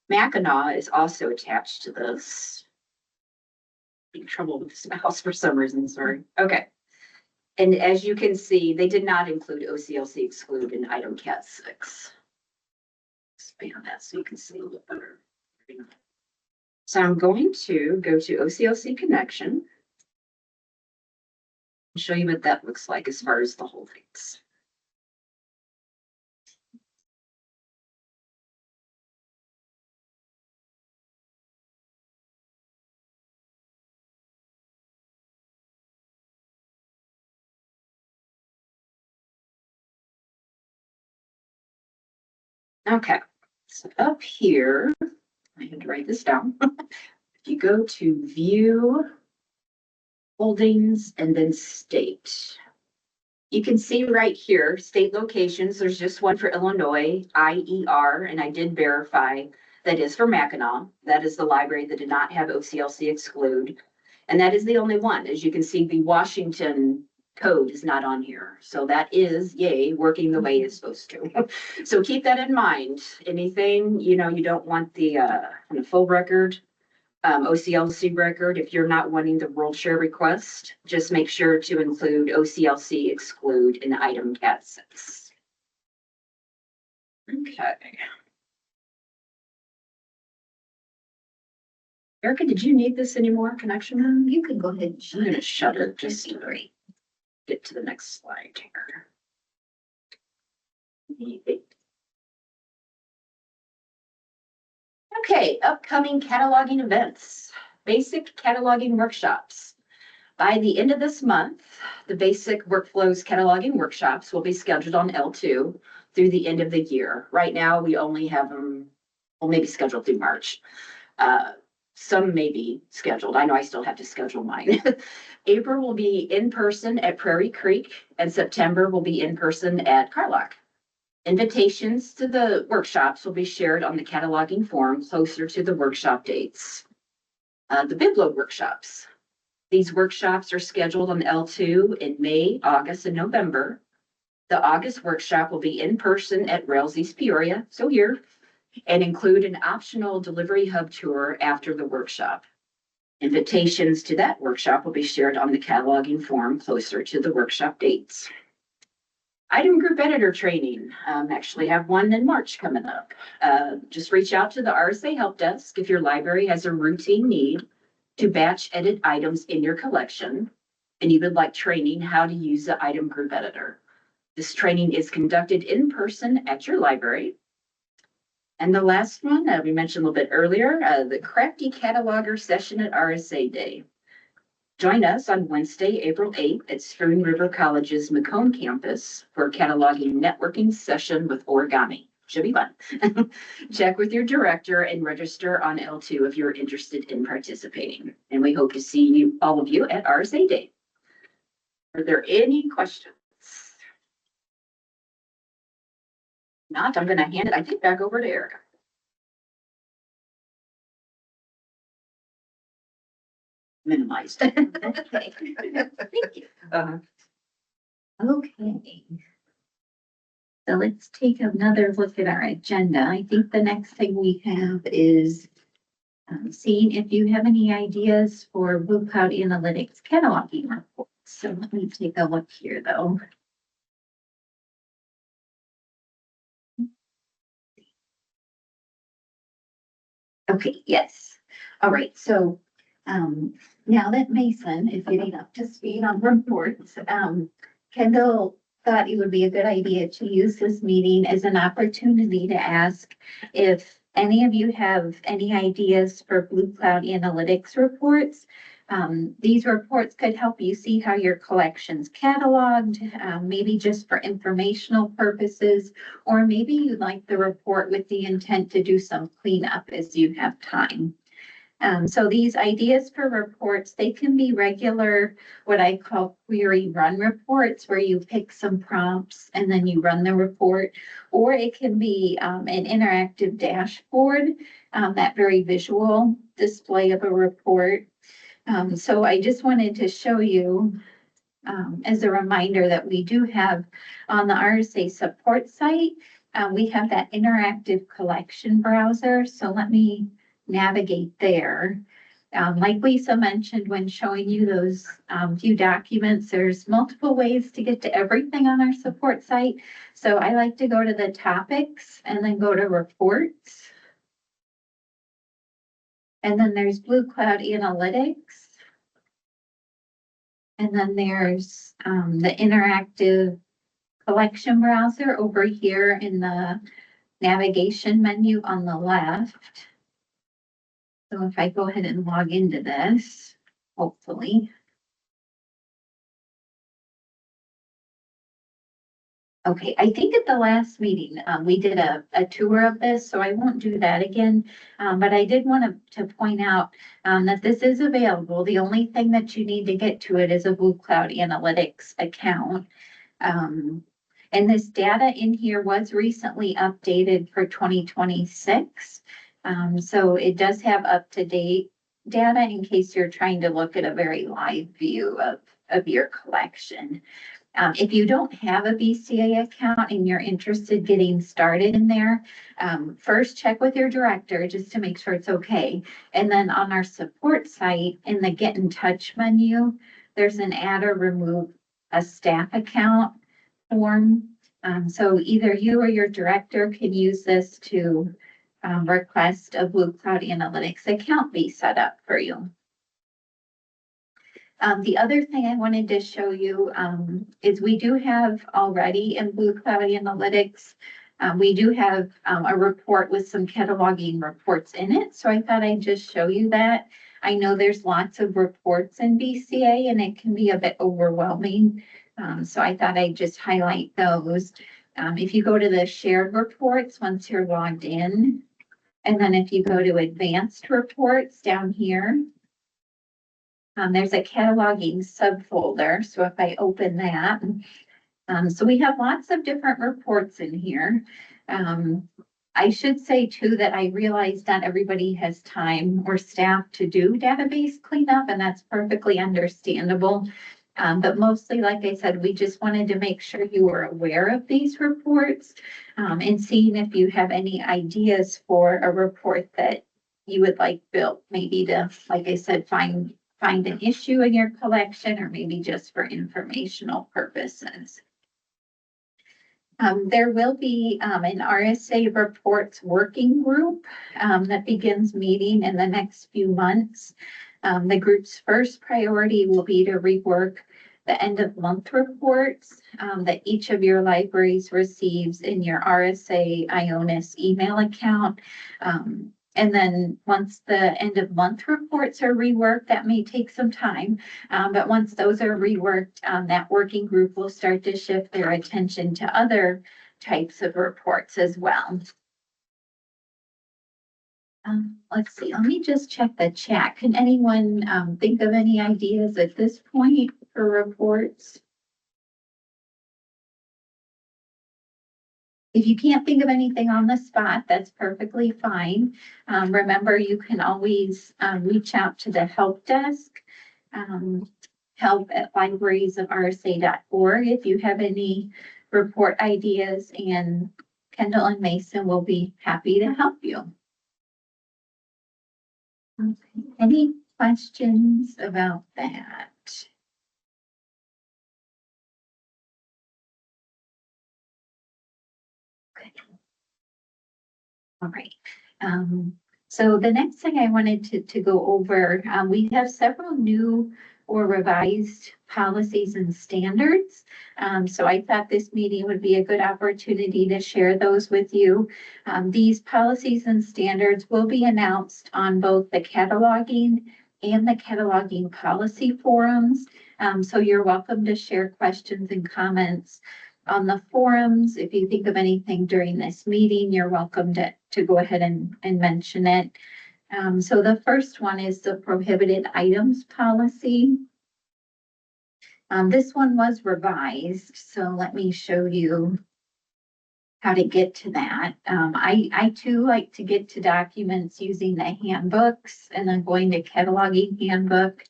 Mackinac is also attached to this. In trouble with this mouse for some reason, sorry. Okay. And as you can see, they did not include OCLC exclude in item cat 6. Expand that so you can see a little better. So I'm going to go to OCLC connection and show you what that looks like as far as the holdings. Okay, so up here, I had to write this down. If you go to view, holdings, and then state, you can see right here, state locations. There's just one for Illinois, IER, and I did verify that is for Mackinac. That is the library that did not have OCLC exclude. And that is the only one. As you can see, the Washington code is not on here. So that is, yay, working the way it's supposed to. So keep that in mind. Anything, you don't want the full record, OCLC record, if you're not wanting the world share request, just make sure to include OCLC exclude in item cat 6. Okay. Erica, did you need this anymore connection? You can go ahead and I'm gonna shut it just That'd be to great. get to the next slide here. Okay, upcoming cataloging events, basic cataloging workshops. By the end of this month, the basic workflows cataloging workshops will be scheduled on L2 through the end of the year. Right now, we only have them, well, maybe scheduled through March. Some may be scheduled. I know I still have to schedule mine. April will be in person at Prairie Creek, and September will be in person at Carlock. Invitations to the workshops will be shared on the cataloging forum closer to the workshop dates. The Biblo workshops. These workshops are scheduled on L2 in May, August, and November. The August workshop will be in person at Rails East Peoria, so here, and include an optional delivery hub tour after the workshop. Invitations to that workshop will be shared on the cataloging forum closer to the workshop dates. Item group editor training, actually have one in March coming up. Just reach out to the RSA help desk if your library has a routine need to batch edit items in your collection and you would like training how to use the item group editor. This training is conducted in person at your library. And the last one, we mentioned a little bit earlier, the Crafty Cataloger session at RSA Day. Join us on Wednesday, April 8th at Spoon River College's Macomb campus for a cataloging networking session with origami. Should be fun. Check with your director and register on L2 if you're interested in participating. And we hope to see you, all of you, at RSA Day. Are there any questions? Not, I'm going to hand it, I think, back over to Erica. Minimized. Okay. Thank you. Okay. So let's take another look at our agenda. I think the next thing we have is seeing if you have any ideas for Blue Cloud Analytics cataloging reports. So let me take a look here though. Okay, yes. All right, so now that Mason is getting up to speed on reports, Kendall thought it would be a good idea to use this meeting as an opportunity to ask if any of you have any ideas for Blue Cloud Analytics reports. These reports could help you see how your collection's cataloged, maybe just for informational purposes, or maybe you'd like the report with the intent to do some cleanup as you have time. So these ideas for reports, they can be regular, what I call query run reports, where you pick some prompts and then you run the report, or it can be an interactive dashboard, that very visual display of a report. So I just wanted to show you as a reminder that we do have on the RSA support site, we have that interactive collection browser. So let me navigate there. Like Lisa mentioned when showing you those few documents, there's multiple ways to get to everything on our support site. So I like to go to the topics and then go to reports. And then there's Blue Cloud Analytics. And then there's the interactive collection browser over here in the navigation menu on the left. So if I go ahead and log into this, hopefully. Okay, I think at the last meeting, we did a tour of this, so I won't do that again. But I did want to point out that this is available. The only thing that you need to get to it is a Blue Cloud Analytics account. And this data in here was recently updated for 2026. So it does have up-to-date data in case you're trying to look at a very live view of your collection. If you don't have a BCA account and you're interested getting started in there, first check with your director just to make sure it's okay. And then on our support site in the Get in Touch menu, there's an add or remove a staff account form. So either you or your director can use this to request a Blue Cloud Analytics account be set up for you. The other thing I wanted to show you is we do have already in Blue Cloud Analytics, we do have a report with some cataloging reports in it. So I thought I'd just show you that. I know there's lots of reports in BCA and it can be a bit overwhelming. So I thought I'd just highlight those. If you go to the shared reports once you're logged in, and then if you go to advanced reports down here, there's a cataloging subfolder. So if I open that, so we have lots of different reports in here. I should say too that I realize not everybody has time or staff to do database cleanup, and that's perfectly understandable. But mostly, like I said, we just wanted to make sure you were aware of these reports and seeing if you have any ideas for a report that you would like built, maybe to, like I said, find an issue in your collection or maybe just for informational purposes. There will be an RSA reports working group that begins meeting in the next few months. The group's first priority will be to rework the end of month reports that each of your libraries receives in your RSA IONIS email account. And then once the end of month reports are reworked, that may take some time. But once those are reworked, that working group will start to shift their attention to other types of reports as well. Let's see, let me just check the chat. Can anyone think of any ideas at this point for reports? If you can't think of anything on the spot, that's perfectly fine. Remember, you can always reach out to the help desk, help@librariesofrsa.org if you have any report ideas, and Kendall and Mason will be happy to help you. Okay. Any questions about that? Okay. All right. So the next thing I wanted to go over, we have several new or revised policies and standards. So I thought this meeting would be a good opportunity to share those with you. These policies and standards will be announced on both the cataloging and the cataloging policy forums. So you're welcome to share questions and comments on the forums. If you think of anything during this meeting, you're welcome to go ahead and mention it. So the first one is the prohibited items policy. This one was revised, so let me show you how to get to that. I too like to get to documents using the handbooks and then going to cataloging handbook.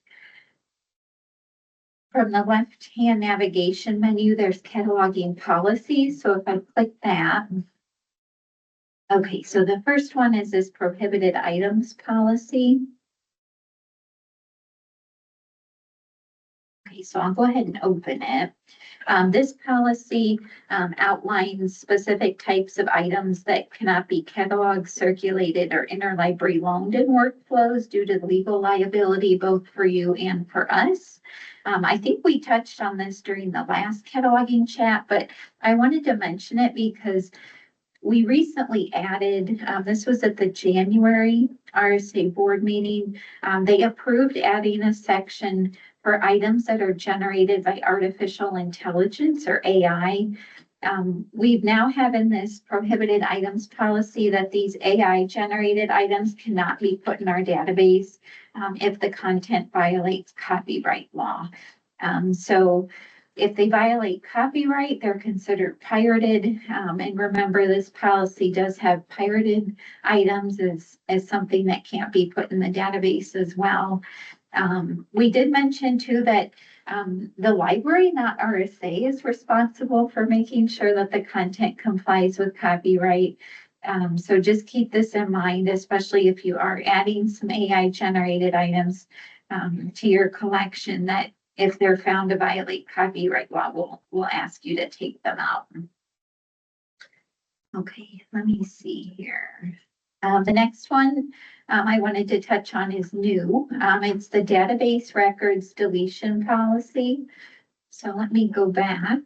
From the left-hand navigation menu, there's cataloging policies. So if I click that, okay, so the first one is this prohibited items policy. Okay, so I'll go ahead and open it. This policy outlines specific types of items that cannot be cataloged, circulated, or interlibrary loaned in workflows due to legal liability, both for you and for us. I think we touched on this during the last cataloging chat, but I wanted to mention it because we recently added, this was at the January RSA board meeting, they approved adding a section for items that are generated by artificial intelligence or AI. We've now have in this prohibited items policy that these AI generated items cannot be put in our database if the content violates copyright law. So if they violate copyright, they're considered pirated. And remember, this policy does have pirated items as something that can't be put in the database as well. We did mention too that The library, not RSA, is responsible for making sure that the content complies with copyright. So just keep this in mind, especially if you are adding some AI generated items to your collection, that if they're found to violate copyright law, we'll ask you to take them out. Okay, let me see here. The next one I wanted to touch on is new. It's the database records deletion policy. So let me go back.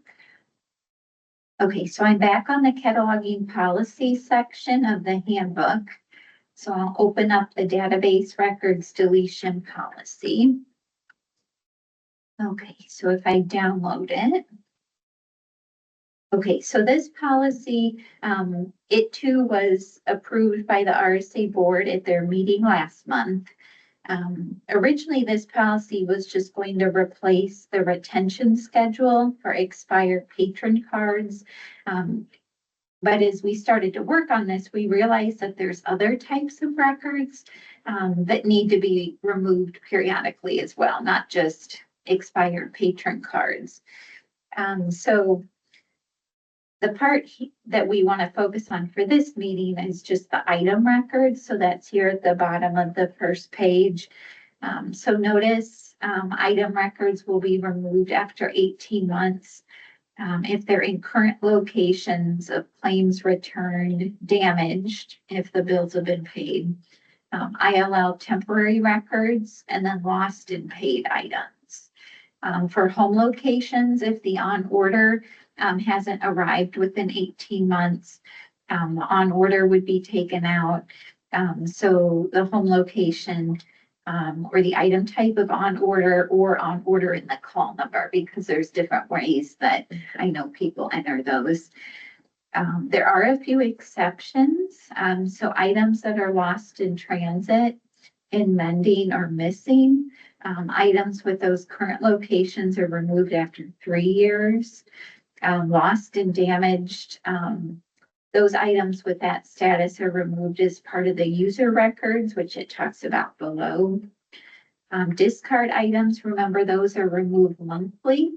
Okay, so I'm back on the cataloging policy section of the handbook. So I'll open up the database records deletion policy. Okay, so if I download it. Okay, so this policy, it too was approved by the RSA board at their meeting last month. Originally, this policy was just going to replace the retention schedule for expired patron cards. But as we started to work on this, we realized that there's other types of records that need to be removed periodically as well, not just expired patron cards. So the part that we want to focus on for this meeting is just the item records. So that's here at the bottom of the first page. So notice item records will be removed after 18 months. If they're in current locations of claims returned, damaged, if the bills have been paid. I allow temporary records and then lost and paid items. For home locations, if the on order hasn't arrived within 18 months, the on order would be taken out. So the home location or the item type of on order or on order in the call number, because there's different ways that I know people enter those. There are a few exceptions. So items that are lost in transit, in mending or missing, items with those current locations are removed after 3 years. Lost and damaged, those items with that status are removed as part of the user records, which it talks about below. Discard items, remember those are removed monthly.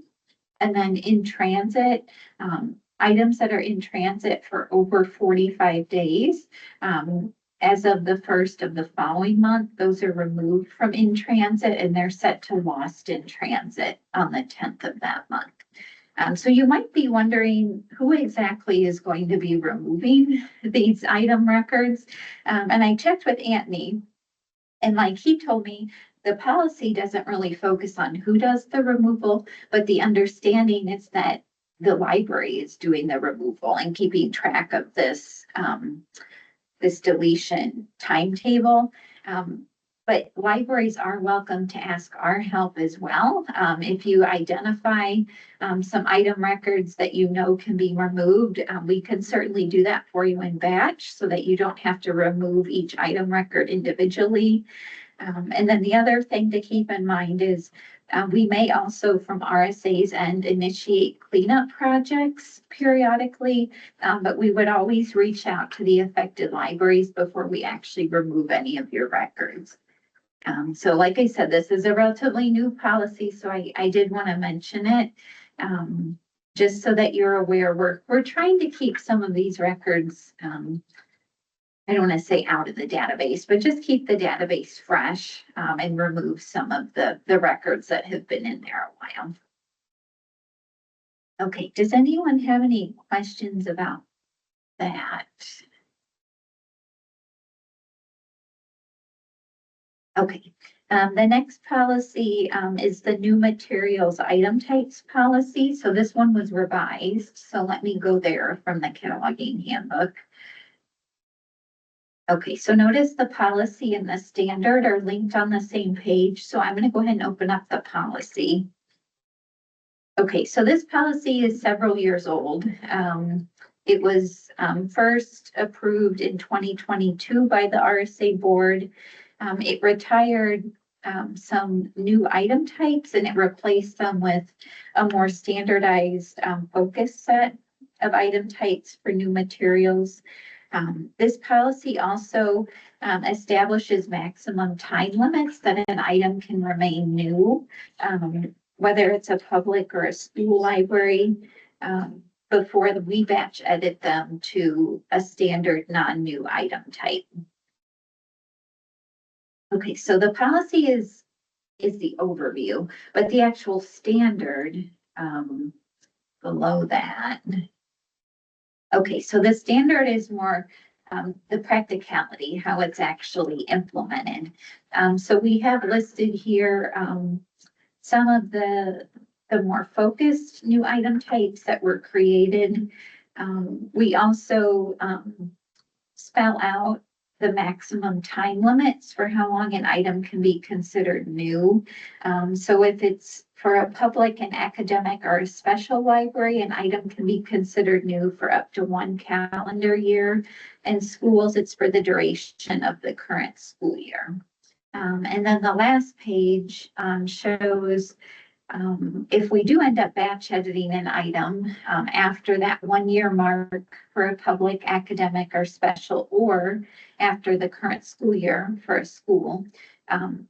And then in transit, items that are in transit for over 45 days, as of the first of the following month, those are removed from in transit and they're set to lost in transit on the 10th of that month. So you might be wondering who exactly is going to be removing these item records. And I checked with Anthony, and like he told me, the policy doesn't really focus on who does the removal, but the understanding is that the library is doing the removal and keeping track of this, this deletion timetable. But libraries are welcome to ask our help as well. If you identify some item records that you know can be removed, we can certainly do that for you in batch so that you don't have to remove each item record individually. And then the other thing to keep in mind is we may also from RSA's end initiate cleanup projects periodically, but we would always reach out to the affected libraries before we actually remove any of your records. So like I said, this is a relatively new policy, so I did want to mention it just so that you're aware. We're trying to keep some of these records, I don't want to say out of the database, but just keep the database fresh and remove some of the records that have been in there a while. Okay, does anyone have any questions about that? Okay, the next policy is the new materials item types policy. So this one was revised. So let me go there from the cataloging handbook. Okay, so notice the policy and the standard are linked on the same page. So I'm going to go ahead and open up the policy. Okay, so this policy is several years old. It was first approved in 2022 by the RSA board. It retired some new item types and it replaced them with a more standardized focus set of item types for new materials. This policy also establishes maximum time limits that an item can remain new. whether it's a public or a school library, before we batch edit them to a standard non-new item type. Okay, so the policy is the overview, but the actual standard below that. Okay, so the standard is more the practicality, how it's actually implemented. So we have listed here some of the more focused new item types that were created. We also spell out the maximum time limits for how long an item can be considered new. So if it's for a public and academic or a special library, an item can be considered new for up to 1 calendar year. In schools, it's for the duration of the current school year. And then the last page shows if we do end up batch editing an item after that 1 year mark for a public, academic, or special, or after the current school year for a school,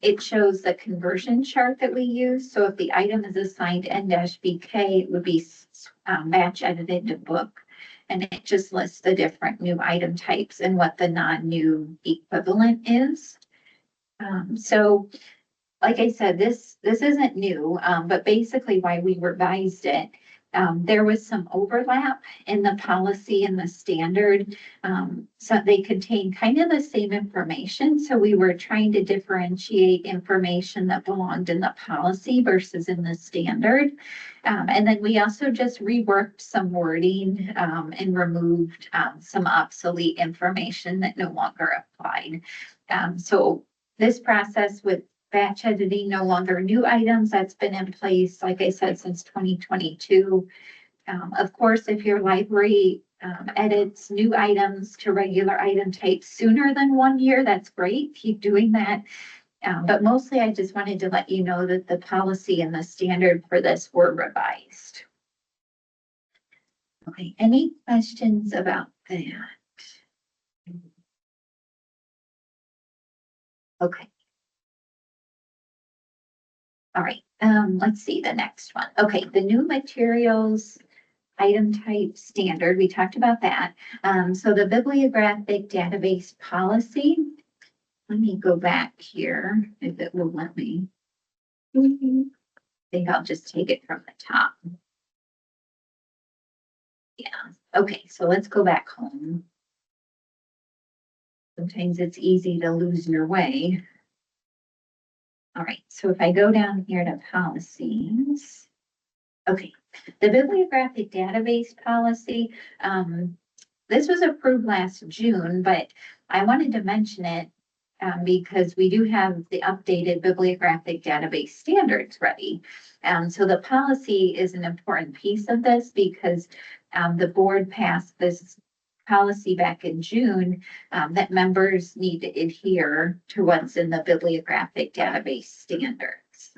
it shows the conversion chart that we use. So if the item is assigned N-BK, it would be batch edited to book. And it just lists the different new item types and what the non-new equivalent is. So like I said, this isn't new, but basically why we revised it, there was some overlap in the policy and the standard. So they contain kind of the same information. So we were trying to differentiate information that belonged in the policy versus in the standard. And then we also just reworked some wording and removed some obsolete information that no longer applied. So this process with batch editing, no longer new items, that's been in place, like I said, since 2022. Of course, if your library edits new items to regular item types sooner than 1 year, that's great. Keep doing that. But mostly I just wanted to let you know that the policy and the standard for this were revised. Okay, any questions about that? Okay. All right, let's see the next one. Okay, the new materials item type standard, we talked about that. So the bibliographic database policy, let me go back here if it will let me. I think I'll just take it from the top. Yeah, okay, so let's go back home. Sometimes it's easy to lose your way. All right, so if I go down here to policies, okay, the bibliographic database policy, this was approved last June, but I wanted to mention it because we do have the updated bibliographic database standards ready. So the policy is an important piece of this because the board passed this policy back in June that members need to adhere to what's in the bibliographic database standards.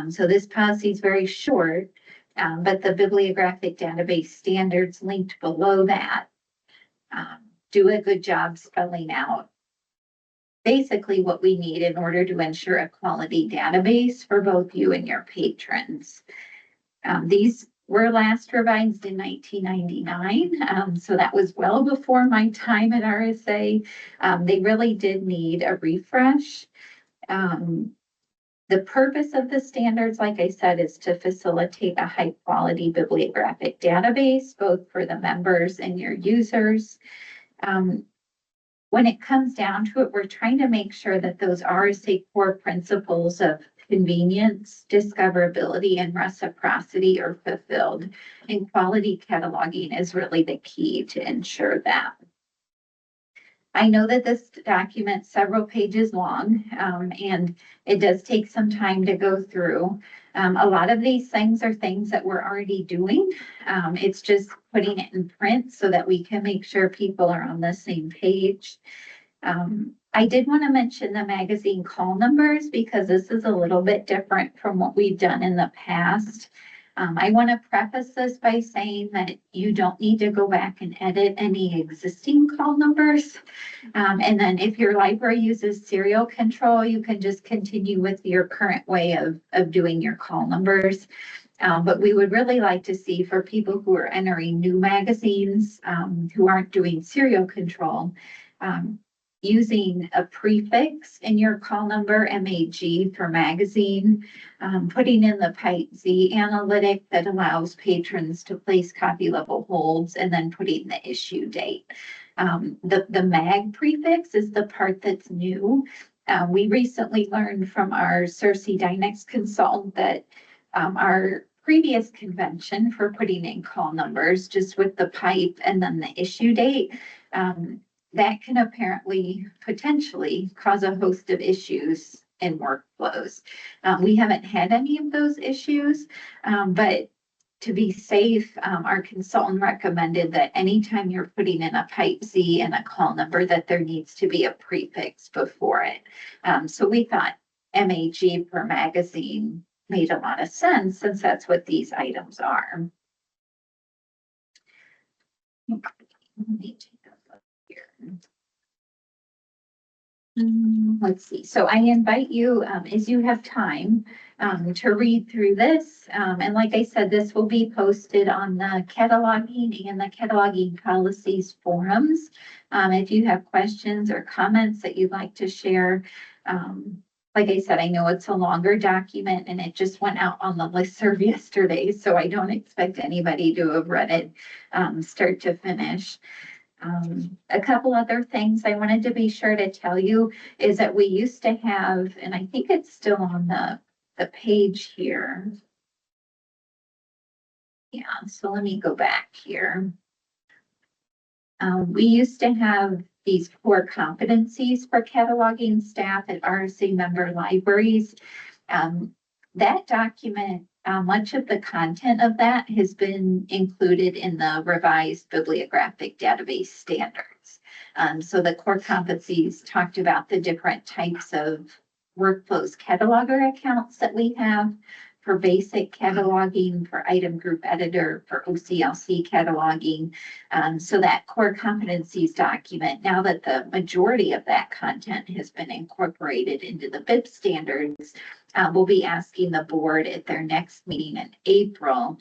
So this policy is very short, but the bibliographic database standards linked below that do a good job spelling out basically what we need in order to ensure a quality database for both you and your patrons. These were last revised in 1999, so that was well before my time at RSA. They really did need a refresh. The purpose of the standards, like I said, is to facilitate a high quality bibliographic database, both for the members and your users. When it comes down to it, we're trying to make sure that those RSA core principles of convenience, discoverability, and reciprocity are fulfilled. And quality cataloging is really the key to ensure that. I know that this document's several pages long, and it does take some time to go through. A lot of these things are things that we're already doing. It's just putting it in print so that we can make sure people are on the same page. I did want to mention the magazine call numbers because this is a little bit different from what we've done in the past. I want to preface this by saying that you don't need to go back and edit any existing call numbers. And then if your library uses serial control, you can just continue with your current way of doing your call numbers. But we would really like to see for people who are entering new magazines, who aren't doing serial control, using a prefix in your call number, MAG for magazine, putting in the Pipe Z analytic that allows patrons to place copy level holds, and then putting the issue date. The MAG prefix is the part that's new. We recently learned from our Cersei Dynex consultant that our previous convention for putting in call numbers, just with the pipe and then the issue date, that can apparently potentially cause a host of issues in workflows. We haven't had any of those issues, but to be safe, our consultant recommended that anytime you're putting in a Pipe Z and a call number, that there needs to be a prefix before it. So we thought MAG per magazine made a lot of sense, since that's what these items are. Okay, let me take a look here. Let's see. So I invite you, as you have time, to read through this. And like I said, this will be posted on the cataloging and the cataloging policies forums. If you have questions or comments that you'd like to share, like I said, I know it's a longer document and it just went out on the listserv yesterday, so I don't expect anybody to have read it start to finish. A couple other things I wanted to be sure to tell you is that we used to have, and I think it's still on the page here. Yeah, so let me go back here. We used to have these core competencies for cataloging staff at RSA member libraries. That document, much of the content of that has been included in the revised bibliographic database standards. So the core competencies talked about the different types of workflows cataloger accounts that we have for basic cataloging, for item group editor, for OCLC cataloging. So that core competencies document, now that the majority of that content has been incorporated into the BIP standards, we'll be asking the board at their next meeting in April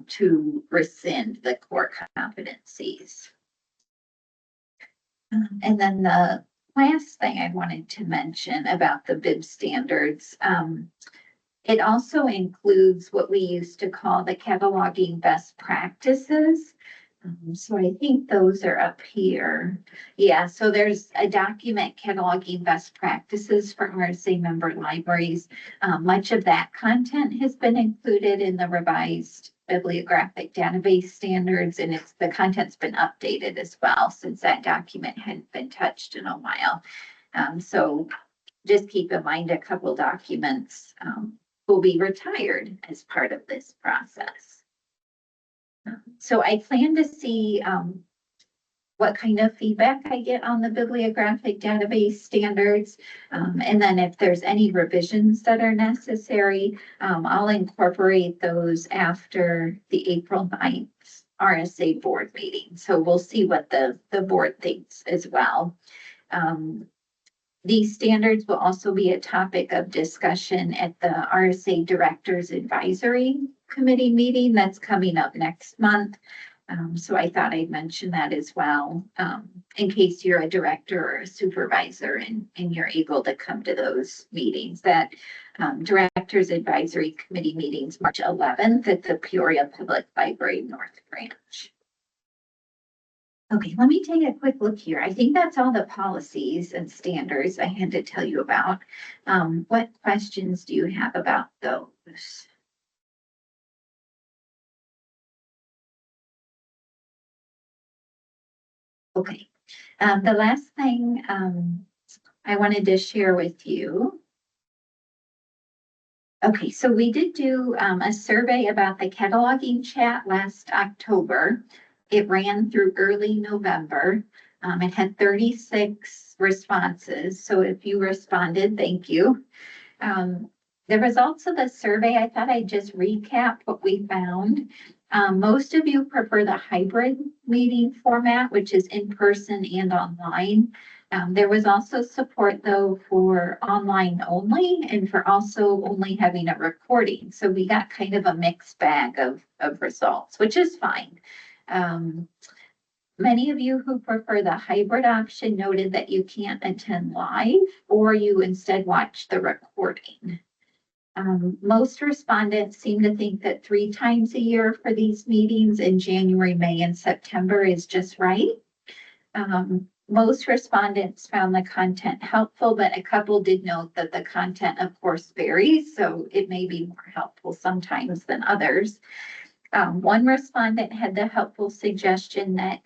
to rescind the core competencies. And then the last thing I wanted to mention about the BIP standards, it also includes what we used to call the cataloging best practices. So I think those are up here. Yeah, so there's a document cataloging best practices for RSA member libraries. Much of that content has been included in the revised bibliographic database standards, and the content's been updated as well, since that document hadn't been touched in a while. So just keep in mind a couple documents will be retired as part of this process. So I plan to see what kind of feedback I get on the bibliographic database standards. And then if there's any revisions that are necessary, I'll incorporate those after the April 9th RSA board meeting. So we'll see what the board thinks as well. These standards will also be a topic of discussion at the RSA Directors Advisory Committee meeting that's coming up next month. So I thought I'd mention that as well, in case you're a director or a supervisor and you're able to come to those meetings. That Directors Advisory Committee meetings, March 11th at the Peoria Public Library North Branch. Okay, let me take a quick look here. I think that's all the policies and standards I had to tell you about. What questions do you have about those? Okay, the last thing I wanted to share with you. Okay, so we did do a survey about the cataloging chat last October. It ran through early November. It had 36 responses. So if you responded, thank you. The results of the survey, I thought I'd just recap what we found. Most of you prefer the hybrid meeting format, which is in person and online. There was also support though for online only and for also only having a recording. So we got kind of a mixed bag of results, which is fine. Many of you who prefer the hybrid option noted that you can't attend live or you instead watch the recording. Most respondents seem to think that 3 times a year for these meetings in January, May, and September is just right. Most respondents found the content helpful, but a couple did note that the content, of course, varies, so it may be more helpful sometimes than others. One respondent had the helpful suggestion that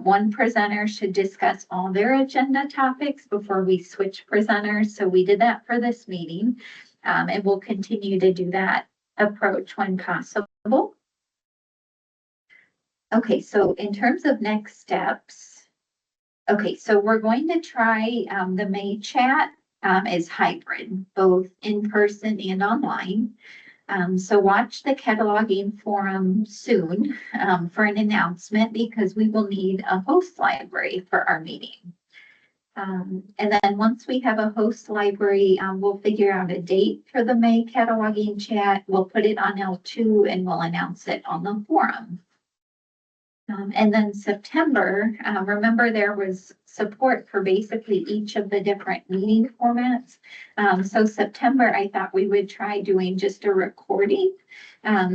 one presenter should discuss all their agenda topics before we switch presenters. So we did that for this meeting, and we'll continue to do that approach when possible. Okay, so in terms of next steps, okay, so we're going to try the May chat as hybrid, both in person and online. So watch the cataloging forum soon for an announcement because we will need a host library for our meeting. And then once we have a host library, we'll figure out a date for the May cataloging chat. We'll put it on L2 and we'll announce it on the forum. And then September, remember there was support for basically each of the different meeting formats. So September, I thought we would try doing just a recording.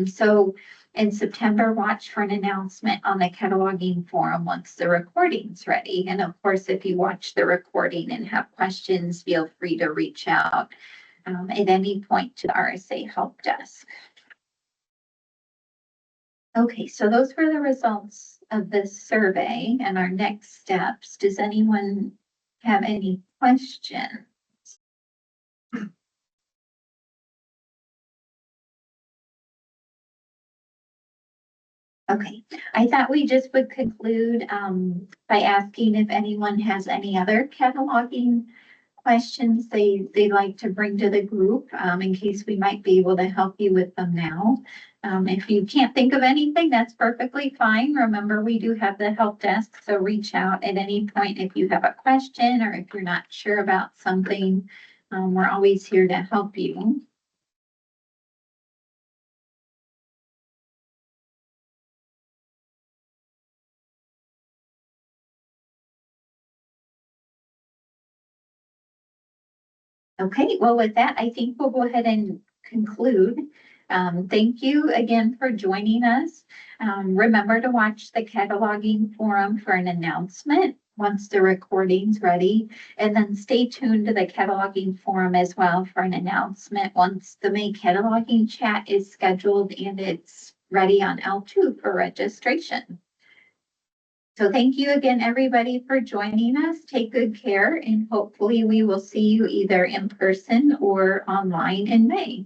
So in September, watch for an announcement on the cataloging forum once the recording's ready. And of course, if you watch the recording and have questions, feel free to reach out at any point to the RSA help desk. Okay, so those were the results of this survey and our next steps. Does anyone have any questions? Okay, I thought we just would conclude by asking if anyone has any other cataloging questions they'd like to bring to the group in case we might be able to help you with them now. If you can't think of anything, that's perfectly fine. Remember, we do have the help desk, so reach out at any point if you have a question or if you're not sure about something. We're always here to help you. Okay, well, with that, I think we'll go ahead and conclude. Thank you again for joining us. Remember to watch the cataloging forum for an announcement once the recording's ready, and then stay tuned to the cataloging forum as well for an announcement once the May cataloging chat is scheduled and it's ready on L2 for registration. So thank you again, everybody, for joining us. Take good care, and hopefully we will see you either in person or online in May.